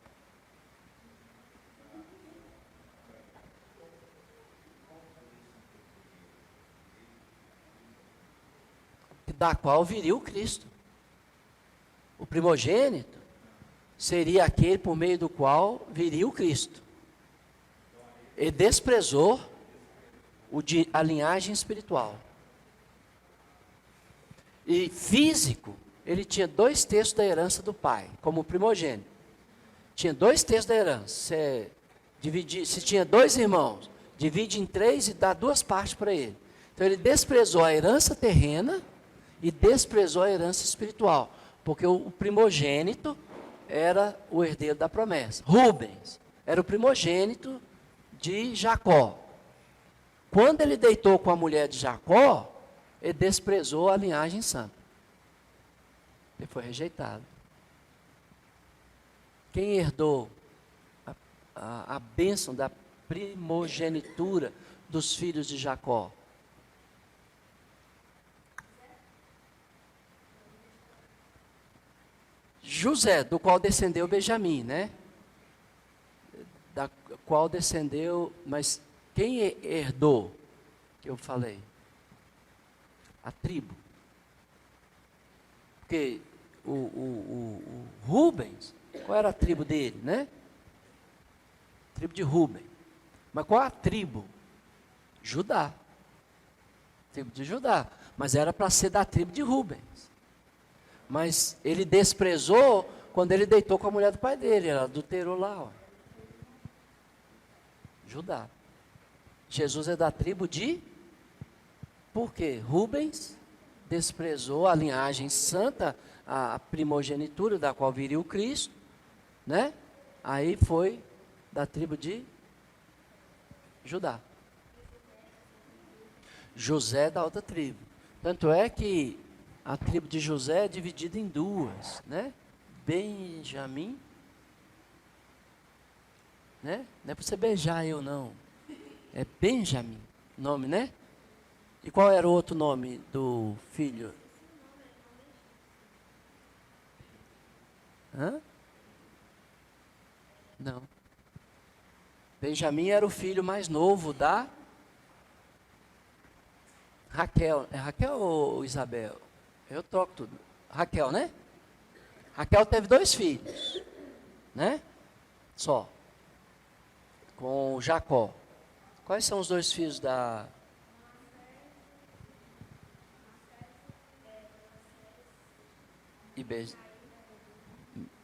Da qual viria o Cristo. O primogênito seria aquele por meio do qual viria o Cristo. Ele desprezou a linhagem espiritual. E físico, ele tinha 2/3 da herança do pai, como primogênito. Tinha 2/3 da herança. Se tinha 2 irmãos, divide em 3 e dá 2 partes para ele. Então ele desprezou a herança terrena e desprezou a herança espiritual, porque o primogênito era o herdeiro da promessa. Rubens era o primogênito de Jacó. Quando ele deitou com a mulher de Jacó, ele desprezou a linhagem santa. Ele foi rejeitado. Quem herdou a bênção da primogenitura dos filhos de Jacó? José, do qual descendeu Benjamim, né? Da qual descendeu, mas quem herdou, que eu falei? A tribo. Porque o Rubens, qual era a tribo dele, né? Tribo de Rubem. Mas qual a tribo? Judá. Tribo de Judá. Mas era para ser da tribo de Rubens. Mas ele desprezou quando ele deitou com a mulher do pai dele, ela adulterou lá, ó. Judá. Jesus é da tribo de... Por quê? Rubens desprezou a linhagem santa, a primogenitura da qual viria o Cristo, né? Aí foi da tribo de Judá. José da outra tribo. Tanto é que a tribo de José é dividida em 2, né? Benjamim, né? Não é para você beijar eu, não. É Benjamim, nome, né? E qual era o outro nome do filho? Hã? Não. Benjamim era o filho mais novo da Raquel. É Raquel ou Isabel? Eu troco tudo. Raquel, né? Raquel teve 2 filhos, né? Só. Com Jacó. Quais são os 2 filhos da...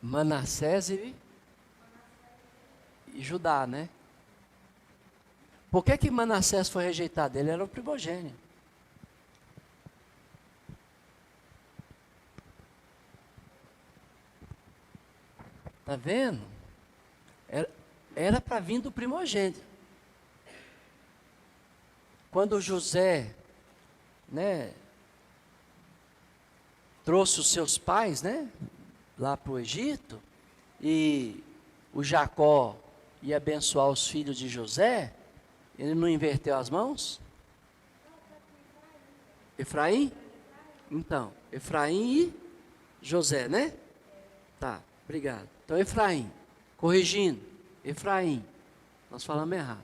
Manassés e Judá, né? Por que Manassés foi rejeitado? Ele era o primogênito. Está vendo? Era para vir do primogênito. Quando José, né, trouxe os seus pais, né, lá para o Egito, e o Jacó ia abençoar os filhos de José, ele não inverteu as mãos? Efraim? Então, Efraim e José, né? Tá, obrigado. Então, Efraim, corrigindo, Efraim, nós falamos errado.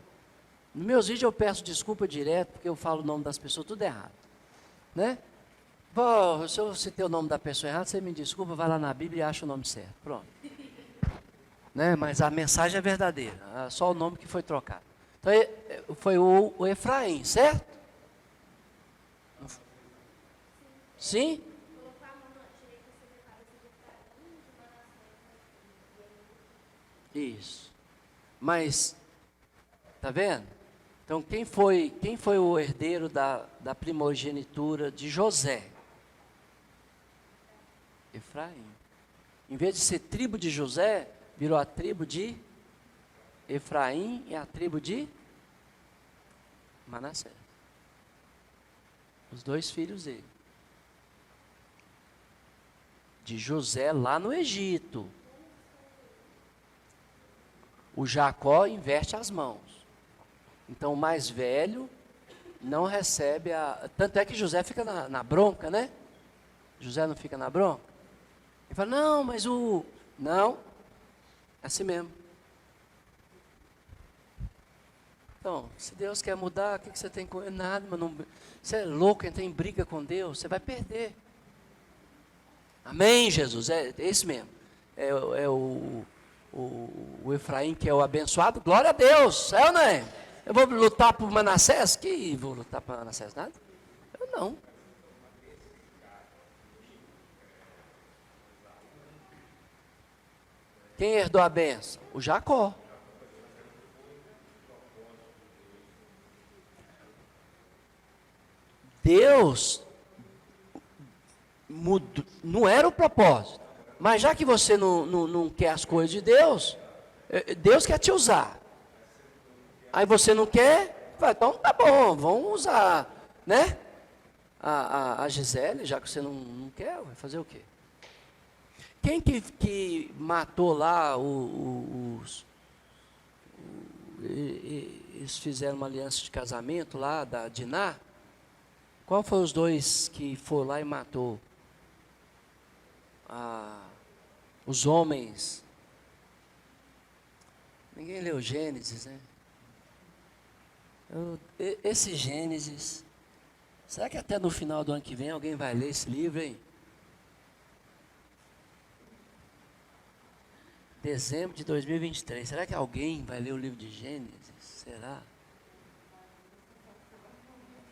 Nos meus vídeos eu peço desculpa direto, porque eu falo o nome das pessoas tudo errado, né? Pô, se eu citei o nome da pessoa errado, você me desculpa, vai lá na Bíblia e acha o nome certo, pronto. Né? Mas a mensagem é verdadeira, é só o nome que foi trocado. Então, foi o Efraim, certo? Sim? Isso. Mas, tá vendo? Então, quem foi o herdeiro da primogenitura de José? Efraim. Em vez de ser tribo de José, virou a tribo de Efraim e a tribo de Manassés. Os 2 filhos dele. De José lá no Egito. O Jacó inverte as mãos. Então o mais velho não recebe a... Tanto é que José fica na bronca, né? José não fica na bronca? Ele fala, não, mas o... Não, é assim mesmo. Então, se Deus quer mudar, o que você tem com ele? Nada, mas não... Você é louco, entrar em briga com Deus, você vai perder. Amém, Jesus, é esse mesmo. É o Efraim que é o abençoado, glória a Deus, é ou não é? Eu vou lutar por Manassés? Que vou lutar por Manassés? Nada? Eu não. Quem herdou a bênção? O Jacó. Deus não era o propósito. Mas já que você não quer as coisas de Deus, Deus quer te usar. Aí você não quer, fala, então tá bom, vamos usar, né? A Gisele, já que você não quer, vai fazer o quê? Quem que matou lá eles fizeram uma aliança de casamento lá da Diná? Qual foi os 2 que foram lá e matou os homens? Ninguém leu Gênesis, né? Esse Gênesis, será que até no final do ano que vem alguém vai ler esse livro, hein? Dezembro de 2023, será que alguém vai ler o livro de Gênesis? Será?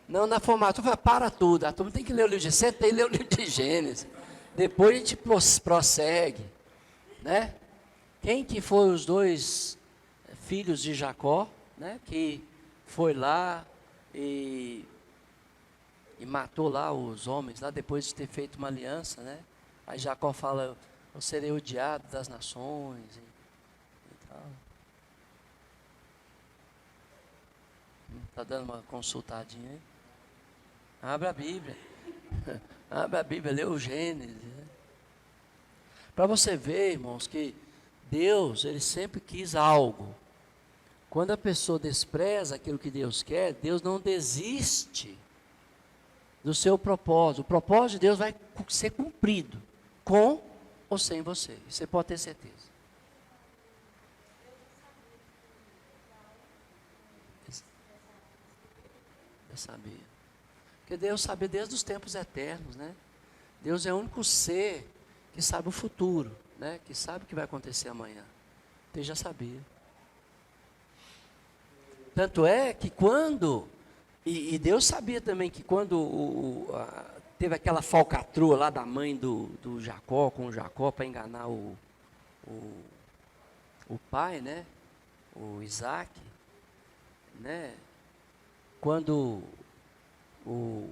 Não, na formatura, para tudo, a turma tem que ler o livro de Gênesis, tem que ler o livro de Gênesis, depois a gente prossegue, né? Quem que foi os 2 filhos de Jacó, né? Que foi lá e matou lá os homens, lá depois de ter feito uma aliança, né? Aí Jacó fala, eu serei odiado das nações e tal. Está dando uma consultadinha aí? Abra a Bíblia. Abra a Bíblia, lê o Gênesis. Né? Para você ver, irmãos, que Deus, Ele sempre quis algo. Quando a pessoa despreza aquilo que Deus quer, Deus não desiste do seu propósito. O propósito de Deus vai ser cumprido, com ou sem você. Você pode ter certeza. Já sabia. Porque Deus sabe desde os tempos eternos, né? Deus é o único ser que sabe o futuro, né? Que sabe o que vai acontecer amanhã. Ele já sabia. Tanto é que quando... E Deus sabia também que quando teve aquela falcatrua lá da mãe do Jacó, com o Jacó, para enganar o pai, né? O Isaac, né? Quando o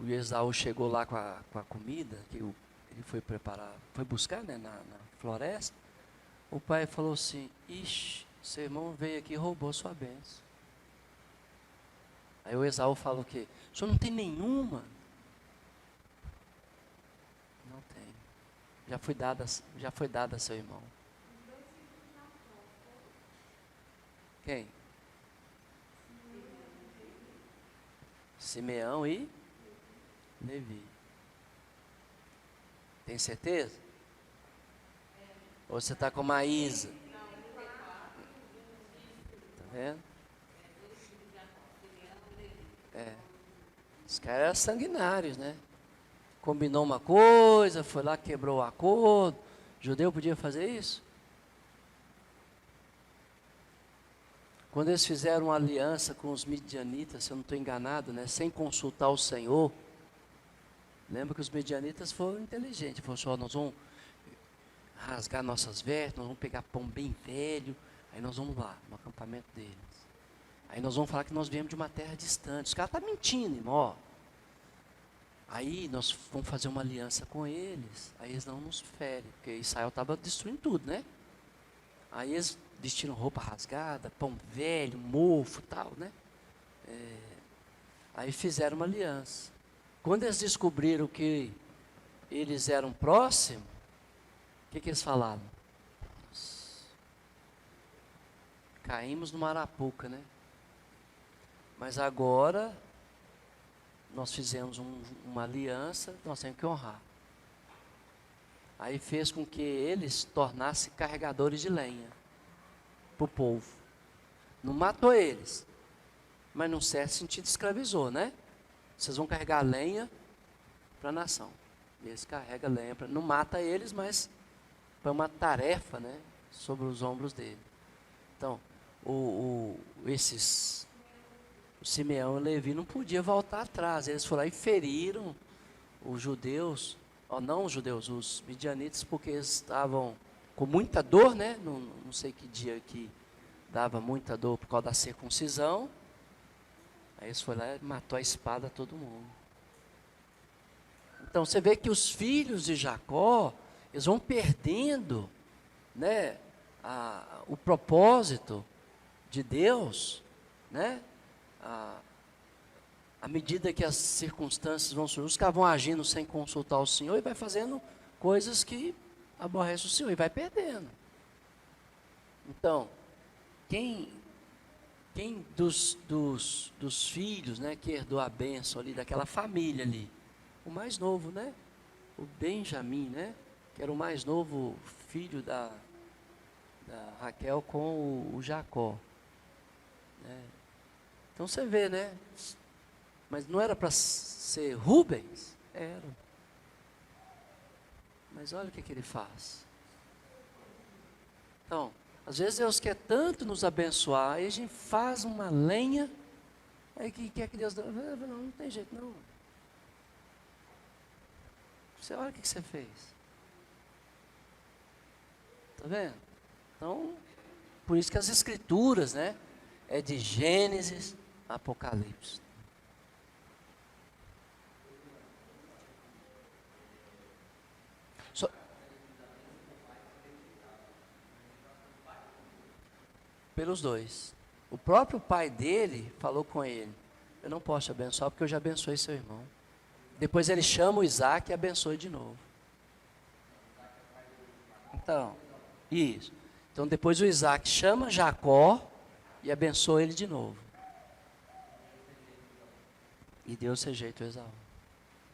Esaú chegou lá com a comida, que ele foi preparar, foi buscar, né, na floresta, o pai falou assim: ixi, seu irmão veio aqui e roubou sua bênção. Aí o Esaú falou o quê? O senhor não tem nenhuma? Não tem. Já foi dada a seu irmão. Quem? Simeão e Levi. Tem certeza? Ou você está com Maísa? Tá vendo? Os caras eram sanguinários, né? Combinou uma coisa, foi lá, quebrou o acordo. O judeu podia fazer isso? Quando eles fizeram uma aliança com os midianitas, se eu não estou enganado, né, sem consultar o Senhor, lembra que os midianitas foram inteligentes, falaram assim: nós vamos rasgar nossas vestes, nós vamos pegar pão bem velho, aí nós vamos lá, no acampamento deles. Aí nós vamos falar que nós viemos de uma terra distante. Os caras estão mentindo, irmão. Aí nós vamos fazer uma aliança com eles, aí eles não nos ferem, porque Israel estava destruindo tudo, né? Aí eles vestiram roupa rasgada, pão velho, mofo e tal, né? Aí fizeram uma aliança. Quando eles descobriram que eles eram próximos, o que eles falaram? Caímos numa arapuca, né? Mas agora nós fizemos uma aliança, nós temos que honrar. Aí fez com que eles tornassem carregadores de lenha para o povo. Não matou eles, mas num certo sentido escravizou, né? Vocês vão carregar lenha para a nação. E eles carregam lenha, não mata eles, mas foi uma tarefa, né, sobre os ombros dele. Então, o Simeão e Levi não podiam voltar atrás. Eles foram lá e feriram os judeus, não os judeus, os midianitas, porque eles estavam com muita dor, né? Não sei que dia que dava muita dor por causa da circuncisão. Aí eles foram lá e matou a espada a todo mundo. Então você vê que os filhos de Jacó, eles vão perdendo, né, o propósito de Deus, né? À medida que as circunstâncias vão surgindo, os caras vão agindo sem consultar o Senhor e vai fazendo coisas que aborrecem o Senhor e vai perdendo. Então, quem dos filhos, né, que herdou a bênção ali daquela família ali, o mais novo, né, o Benjamim, né, que era o mais novo filho da Raquel com o Jacó, né? Então você vê, né? Mas não era para ser Rubens? Era. Mas olha o que ele faz. Então, às vezes Deus quer tanto nos abençoar, aí a gente faz uma lenha, aí que quer que Deus... Não tem jeito, não. Você olha o que você fez. Está vendo? Então, por isso que as escrituras, né? É de Gênesis, Apocalipse. Pelos dois. O próprio pai dele falou com ele: eu não posso te abençoar porque eu já abençoei seu irmão. Depois ele chama o Isaac e abençoa de novo. Então, isso. Então depois o Isaac chama Jacó e abençoa ele de novo. E Deus rejeita o Esaú.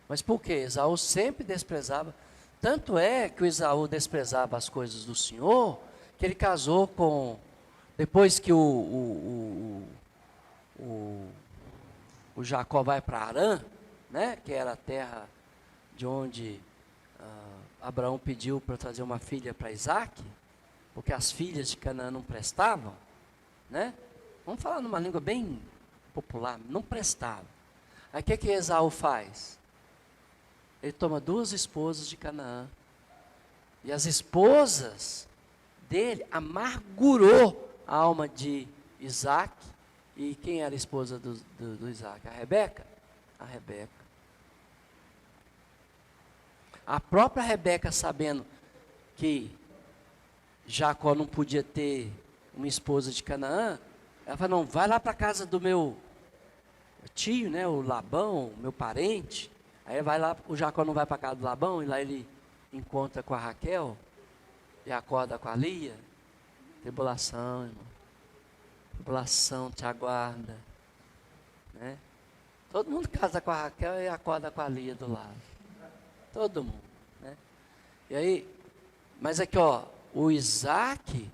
Mas por quê? Esaú sempre desprezava. Tanto é que o Esaú desprezava as coisas do Senhor, que ele casou com... Depois que o o Jacó vai para Harã, né, que era a terra de onde Abraão pediu para trazer uma filha para Isaac, porque as filhas de Canaã não prestavam, né? Vamos falar numa língua bem popular, não prestavam. Aí o que Esaú faz? Ele toma 2 esposas de Canaã, e as esposas dele amargurou a alma de Isaac. E quem era a esposa do Isaac? A Rebeca? A Rebeca. A própria Rebeca, sabendo que Jacó não podia ter uma esposa de Canaã, ela falou, não, vai lá para a casa do meu tio, né, o Labão, meu parente. Aí vai lá, o Jacó não vai para a casa do Labão, e lá ele encontra com a Raquel, e acorda com a Lia. Tribulação, irmão. Tribulação te aguarda, né? Todo mundo casa com a Raquel e acorda com a Lia do lado. Todo mundo, né? E aí, mas aqui ó, o Isaac,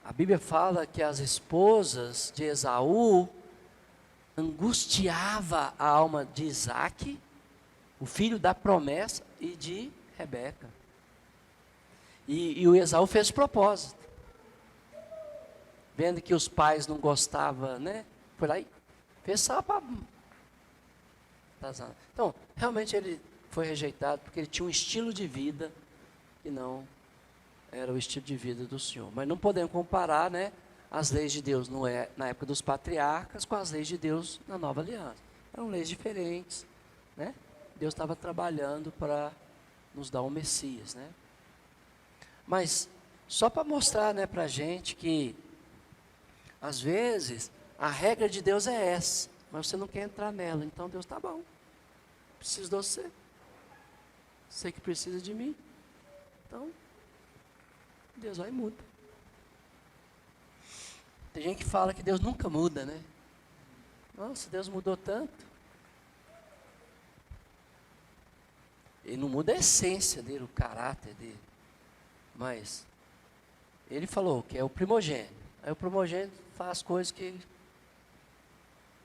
a Bíblia fala que as esposas de Esaú angustiava a alma de Isaac, o filho da promessa, e de Rebeca. E o Esaú fez de propósito. Vendo que os pais não gostavam, né? Foi lá e fez só para... Então, realmente ele foi rejeitado, porque ele tinha um estilo de vida que não era o estilo de vida do Senhor. Mas não podemos comparar, né, as leis de Deus na época dos patriarcas com as leis de Deus na nova aliança. Eram leis diferentes, né? Deus estava trabalhando para nos dar um Messias, né? Mas só para mostrar, né, para a gente que às vezes a regra de Deus é essa, mas você não quer entrar nela. Então Deus, tá bom, preciso de você, sei que precisa de mim, então Deus vai e muda. Tem gente que fala que Deus nunca muda, né? Nossa, Deus mudou tanto. Ele não muda a essência dele, o caráter dele, mas ele falou que é o primogênito. Aí o primogênito faz coisas que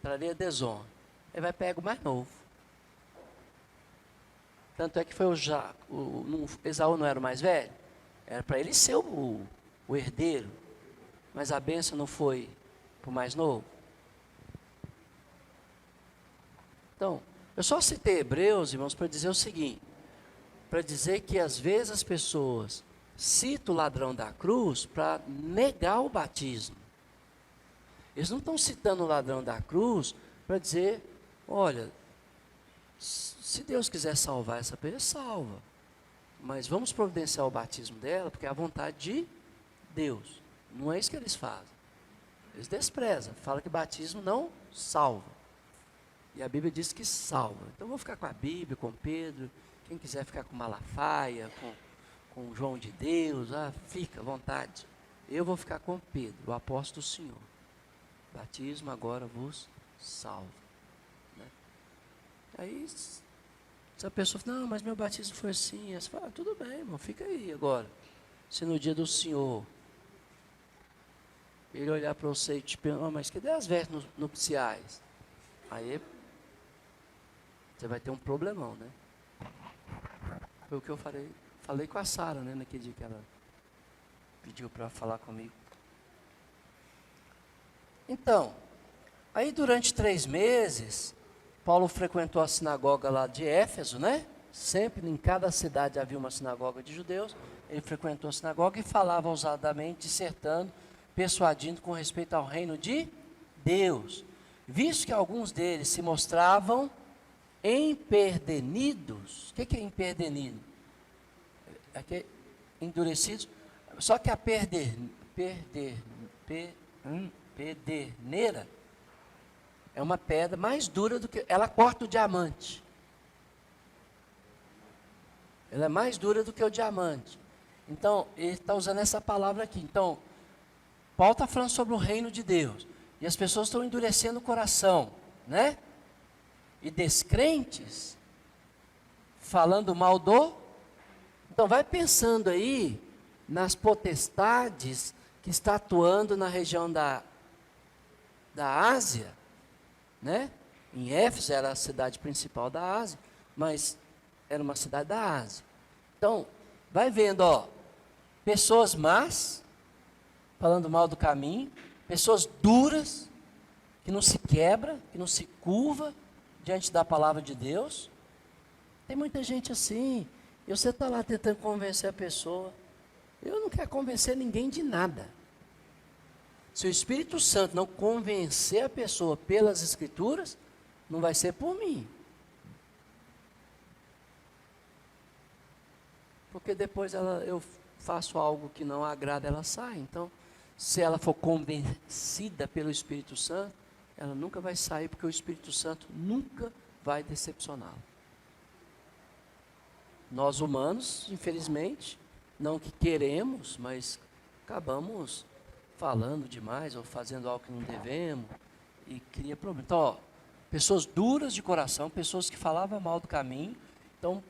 traria desonra. Ele vai pegar o mais novo. Tanto é que foi Esaú não era o mais velho. Era para ele ser o herdeiro. Mas a bênção não foi para o mais novo. Então, eu só citei Hebreus, irmãos, para dizer o seguinte. Para dizer que às vezes as pessoas citam o ladrão da cruz para negar o batismo. Eles não estão citando o ladrão da cruz para dizer, olha, se Deus quiser salvar essa pessoa, salva. Mas vamos providenciar o batismo dela, porque é a vontade de Deus. Não é isso que eles fazem. Eles desprezam, falam que batismo não salva. E a Bíblia diz que salva. Então vou ficar com a Bíblia, com Pedro. Quem quiser ficar com Malafaia, com João de Deus, fica à vontade. Eu vou ficar com Pedro, o apóstolo do Senhor. Batismo agora vos salva. Né? Aí, se a pessoa fala, não, mas meu batismo foi assim, você fala, tudo bem, irmão, fica aí agora. Se no dia do Senhor, ele olhar para você e te perguntar, mas cadê as vestes nupciais? Aí, você vai ter um problemão, né? Foi o que eu falei com a Sara, né, naquele dia que ela pediu para falar comigo. Então, aí durante 3 meses, Paulo frequentou a sinagoga lá de Éfeso, né? Sempre em cada cidade havia uma sinagoga de judeus. Ele frequentou a sinagoga e falava ousadamente, dissertando, persuadindo com respeito ao reino de Deus. Visto que alguns deles se mostravam empedernidos. O que é empedernido? É endurecidos. Só que a pederneira é uma pedra mais dura do que... Ela corta o diamante. Ela é mais dura do que o diamante. Então, ele está usando essa palavra aqui. Então, Paulo está falando sobre o reino de Deus. E as pessoas estão endurecendo o coração, né? E descrentes, falando mal do... Então, vai pensando aí nas potestades que está atuando na região da Ásia, né? Em Éfeso era a cidade principal da Ásia, mas era uma cidade da Ásia. Então, vai vendo, ó, pessoas más, falando mal do caminho, pessoas duras, que não se quebra, que não se curva diante da palavra de Deus. Tem muita gente assim, e você está lá tentando convencer a pessoa. Eu não quero convencer ninguém de nada. Se o Espírito Santo não convencer a pessoa pelas Escrituras, não vai ser por mim. Porque depois eu faço algo que não agrada, ela sai. Então, se ela for convencida pelo Espírito Santo, ela nunca vai sair, porque o Espírito Santo nunca vai decepcioná-la. Nós humanos, infelizmente, não que queremos, mas acabamos falando demais ou fazendo algo que não devemos e cria problema. Então, ó, pessoas duras de coração, pessoas que falavam mal do caminho. Então,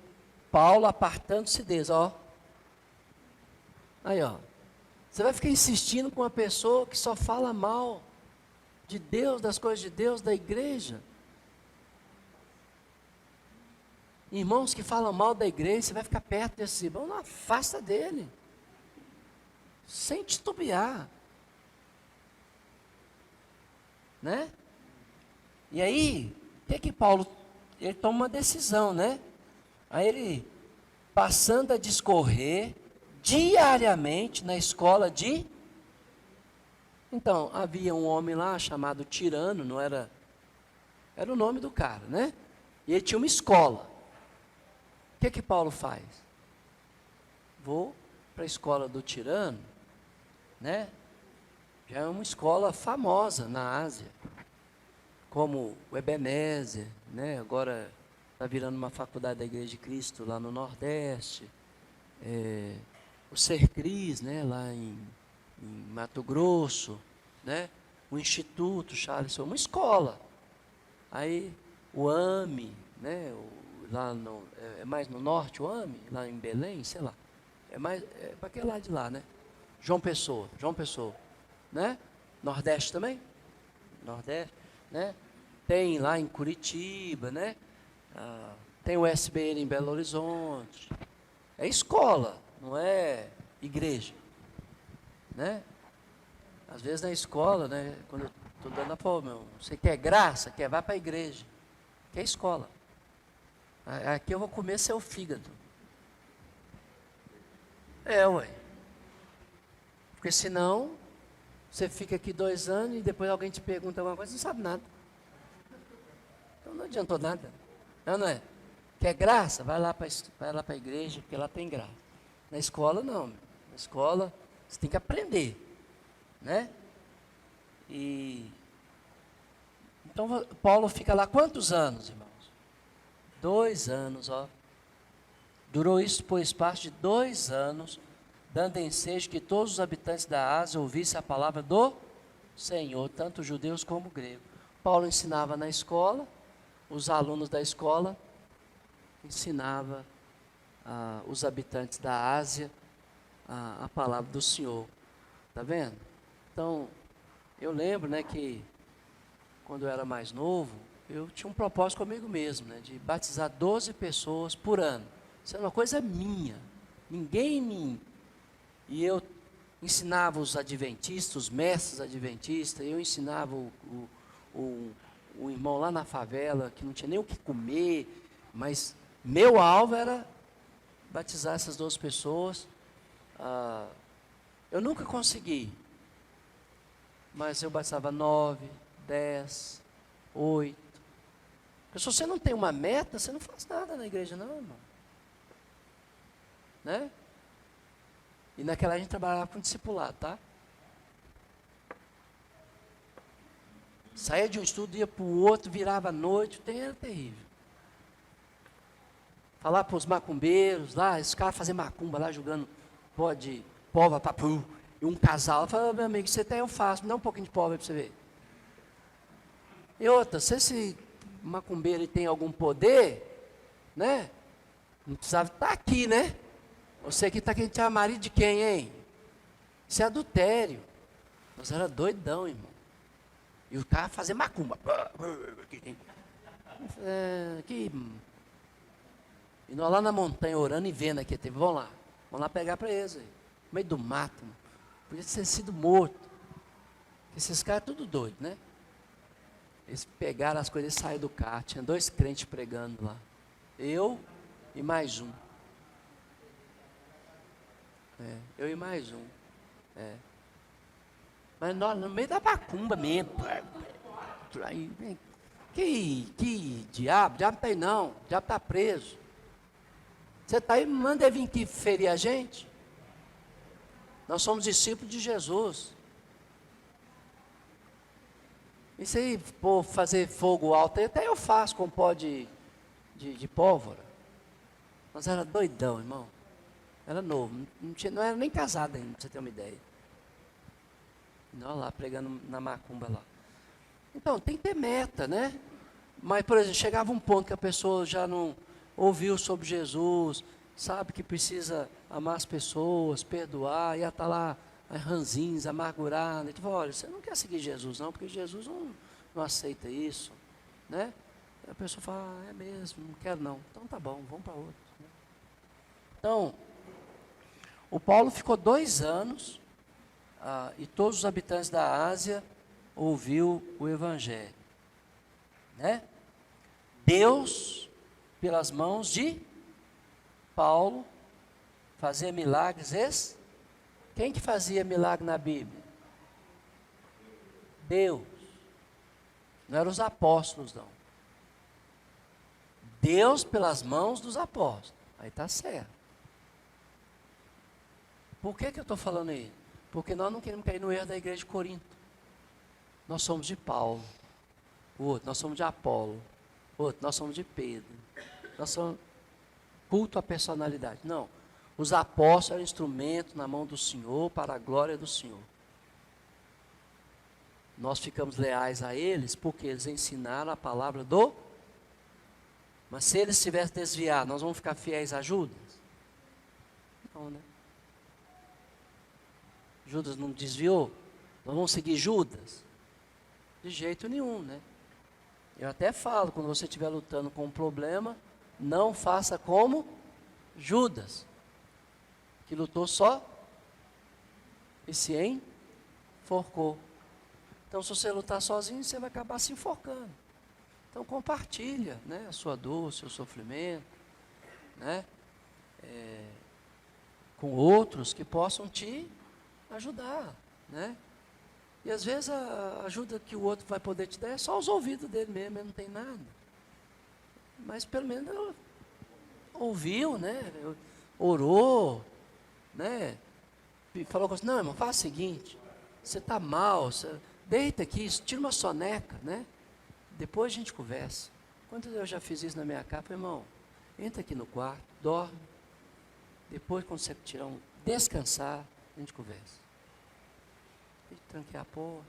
Paulo apartando-se deles, ó. Aí, ó. Você vai ficar insistindo com uma pessoa que só fala mal de Deus, das coisas de Deus, da igreja. Irmãos que falam mal da igreja, você vai ficar perto desse irmão, não, afasta dele. Sem titubear. Né? E aí, o que Paulo, ele toma uma decisão, né? Aí ele, passando a discorrer diariamente na escola de... Então, havia um homem lá chamado Tirano, não era... Era o nome do cara, né? E ele tinha uma escola. O que Paulo faz? Vou para a escola do Tirano, né? Já é uma escola famosa na Ásia, como o Ebenezer, né? Agora está virando uma faculdade da Igreja de Cristo lá no Nordeste, o Sercris, né? Lá em Mato Grosso, né? O Instituto Charles, uma escola. Aí o AME, né? Lá no, é mais no norte o AME, lá em Belém, sei lá. Para aquele lado de lá, né? João Pessoa, né? Nordeste também? Nordeste, né? Tem lá em Curitiba, né? Tem o SBN em Belo Horizonte. É escola, não é igreja, né? Às vezes na escola, né? Quando eu estou dando a forma, você quer graça, vá para a igreja. Quer escola. Aqui eu vou comer seu fígado. Ué. Porque senão, você fica aqui 2 anos e depois alguém te pergunta alguma coisa, você não sabe nada. Então não adiantou nada. Não é? Quer graça? Vai lá para a igreja, porque lá tem graça. Na escola não. Na escola você tem que aprender. Né? Então Paulo fica lá quantos anos, irmãos? 2 anos, ó. Durou isso por espaço de 2 anos, dando ensejo que todos os habitantes da Ásia ouvissem a palavra do Senhor, tanto judeus como gregos. Paulo ensinava na escola, os alunos da escola ensinavam os habitantes da Ásia a palavra do Senhor. Tá vendo? Então, eu lembro, né, que quando eu era mais novo, eu tinha um propósito comigo mesmo, né, de batizar 12 pessoas por ano. Isso é uma coisa minha, ninguém me... E eu ensinava os adventistas, os mestres adventistas, eu ensinava o irmão lá na favela, que não tinha nem o que comer, mas meu alvo era batizar essas 12 pessoas. Eu nunca consegui, mas eu batizava 9, 10, 8. Porque se você não tem uma meta, você não faz nada na igreja não, irmão. Né? E naquela a gente trabalhava com discipulado, tá? Saía de um estudo, ia para o outro, virava à noite, era terrível. Falar para os macumbeiros lá, esses caras fazendo macumba lá, jogando pó de pólvora, papu, e um casal, eu falava, meu amigo, você até eu faço, me dá um pouquinho de pólvora para você ver. E outra, se esse macumbeiro tem algum poder, né? Não precisava estar aqui, né? Você aqui está querendo tirar marido de quem, hein? Isso é adultério. Nós era doidão, irmão. E o cara fazer macumba. E nós lá na montanha orando e vendo aqui, vamos lá pegar para eles aí, no meio do mato, podia ter sido morto. Esses caras tudo doido, né? Eles pegaram as coisas e saíram do carro, tinha 2 crentes pregando lá, eu e mais um. Eu e mais um. Mas nós no meio da macumba mesmo. Que diabo? Diabo não tem não. Diabo está preso. Você está aí, manda ele vir aqui ferir a gente. Nós somos discípulos de Jesus. Isso aí, por fazer fogo alto, até eu faço com pó de pólvora. Mas era doidão, irmão. Era novo, não era nem casado ainda, para você ter uma ideia. Nós lá pregando na macumba lá. Então, tem que ter meta, né? Mas, por exemplo, chegava um ponto que a pessoa já não ouviu sobre Jesus, sabe que precisa amar as pessoas, perdoar, ia estar lá ranzinhos, amargurado. Ele falou, olha, você não quer seguir Jesus não, porque Jesus não aceita isso, né? E a pessoa fala, é mesmo, não quero não. Então tá bom, vamos para outro. Então, o Paulo ficou 2 anos, e todos os habitantes da Ásia ouviu o Evangelho, né? Deus, pelas mãos de Paulo, fazia milagres. Quem que fazia milagre na Bíblia? Deus. Não eram os apóstolos, não. Deus pelas mãos dos apóstolos. Aí está certo. Por que eu estou falando aí? Porque nós não queremos cair no erro da igreja de Corinto. Nós somos de Paulo. O outro, nós somos de Apolo. O outro, nós somos de Pedro. Nós somos culto à personalidade. Não. Os apóstolos eram instrumento na mão do Senhor para a glória do Senhor. Nós ficamos leais a eles porque eles ensinaram a palavra do... Mas se eles tivessem desviado, nós vamos ficar fiéis a Judas? Não, né? Judas não desviou? Nós vamos seguir Judas? De jeito nenhum, né? Eu até falo, quando você estiver lutando com um problema, não faça como Judas, que lutou só e se enforcou. Então, se você lutar sozinho, você vai acabar se enforcando. Então, compartilha, né, a sua dor, o seu sofrimento, né, com outros que possam te ajudar, né? E às vezes a ajuda que o outro vai poder te dar é só os ouvidos dele mesmo, ele não tem nada. Mas pelo menos ele ouviu, né? Orou, né? E falou assim, não, irmão, faz o seguinte, você está mal, você deita aqui, tira uma soneca, né? Depois a gente conversa. Quantas eu já fiz isso na minha casa, irmão, entra aqui no quarto, dorme. Depois, quando você tirar descansar, a gente conversa. E tranquear a porra.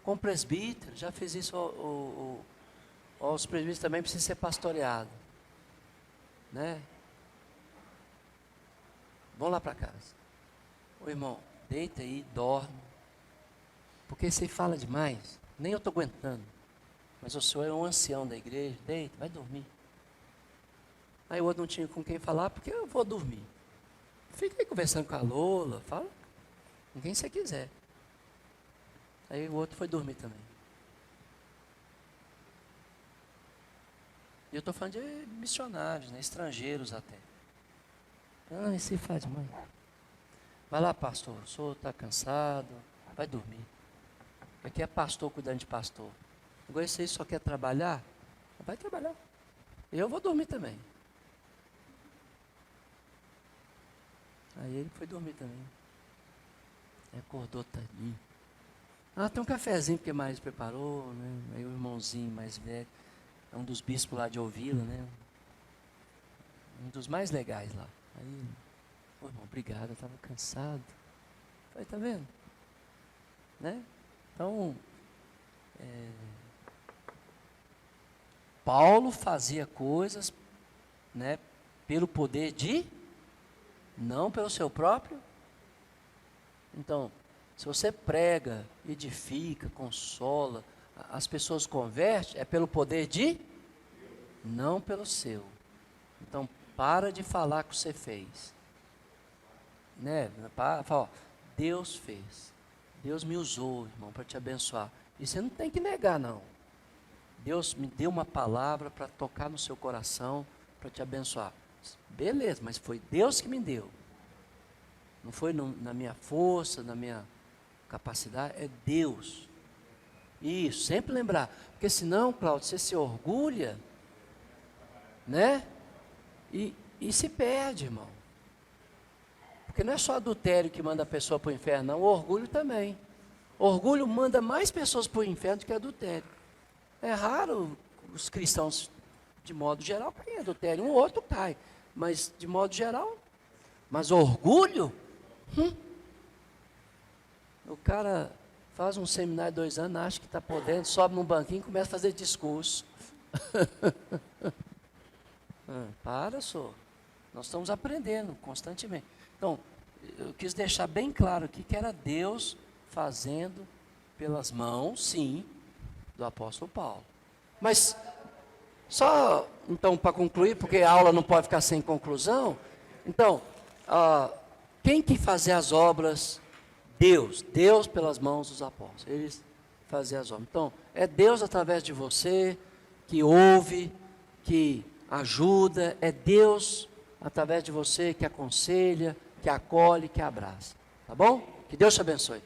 Com o presbítero, já fiz isso, os presbíteros também precisam ser pastoreados, né? Vão lá para casa. Ô irmão, deita aí, dorme. Porque você fala demais, nem eu estou aguentando. Mas o senhor é um ancião da igreja, deita, vai dormir. Aí o outro não tinha com quem falar, porque eu vou dormir. Fica aí conversando com a Lola, fala com quem você quiser. Aí o outro foi dormir também. E eu estou falando de missionários, né, estrangeiros até. Ah, esse faz, mãe. Vai lá, pastor, o senhor está cansado, vai dormir. Aqui é pastor cuidando de pastor. Agora esse aí só quer trabalhar, vai trabalhar. Eu vou dormir também. Aí ele foi dormir também. Aí acordou tadinho. Ah, tem um cafezinho que mais preparou, né? Aí o irmãozinho mais velho, é um dos bispos lá de Ouvila, né? Um dos mais legais lá. Aí, ô irmão, obrigado, eu estava cansado. Falei, tá vendo? Né? Então, Paulo fazia coisas, né, pelo poder de, não pelo seu próprio. Então, se você prega, edifica, consola, as pessoas convertem, é pelo poder de não pelo seu. Então, para de falar que você fez. Né? Fala, ó, Deus fez. Deus me usou, irmão, para te abençoar. E você não tem que negar, não. Deus me deu uma palavra para tocar no seu coração, para te abençoar. Beleza, mas foi Deus que me deu. Não foi na minha força, na minha capacidade, é Deus. Isso, sempre lembrar. Porque senão, Cláudio, você se orgulha, né? E se perde, irmão. Porque não é só adultério que manda a pessoa para o inferno, não. O orgulho também. O orgulho manda mais pessoas para o inferno do que adultério. É raro os cristãos, de modo geral, caem em adultério. Um ou outro cai. Mas, de modo geral, mas orgulho? O cara faz um seminário de 2 anos, acha que está podendo, sobe num banquinho e começa a fazer discurso. Para, senhor. Nós estamos aprendendo constantemente. Então, eu quis deixar bem claro aqui que era Deus fazendo pelas mãos, sim, do apóstolo Paulo. Mas, só, então, para concluir, porque a aula não pode ficar sem conclusão, então, quem que fazia as obras? Deus. Deus pelas mãos dos apóstolos. Eles faziam as obras. Então, é Deus através de você, que ouve, que ajuda, é Deus através de você que aconselha, que acolhe, que abraça. Tá bom? Que Deus te abençoe.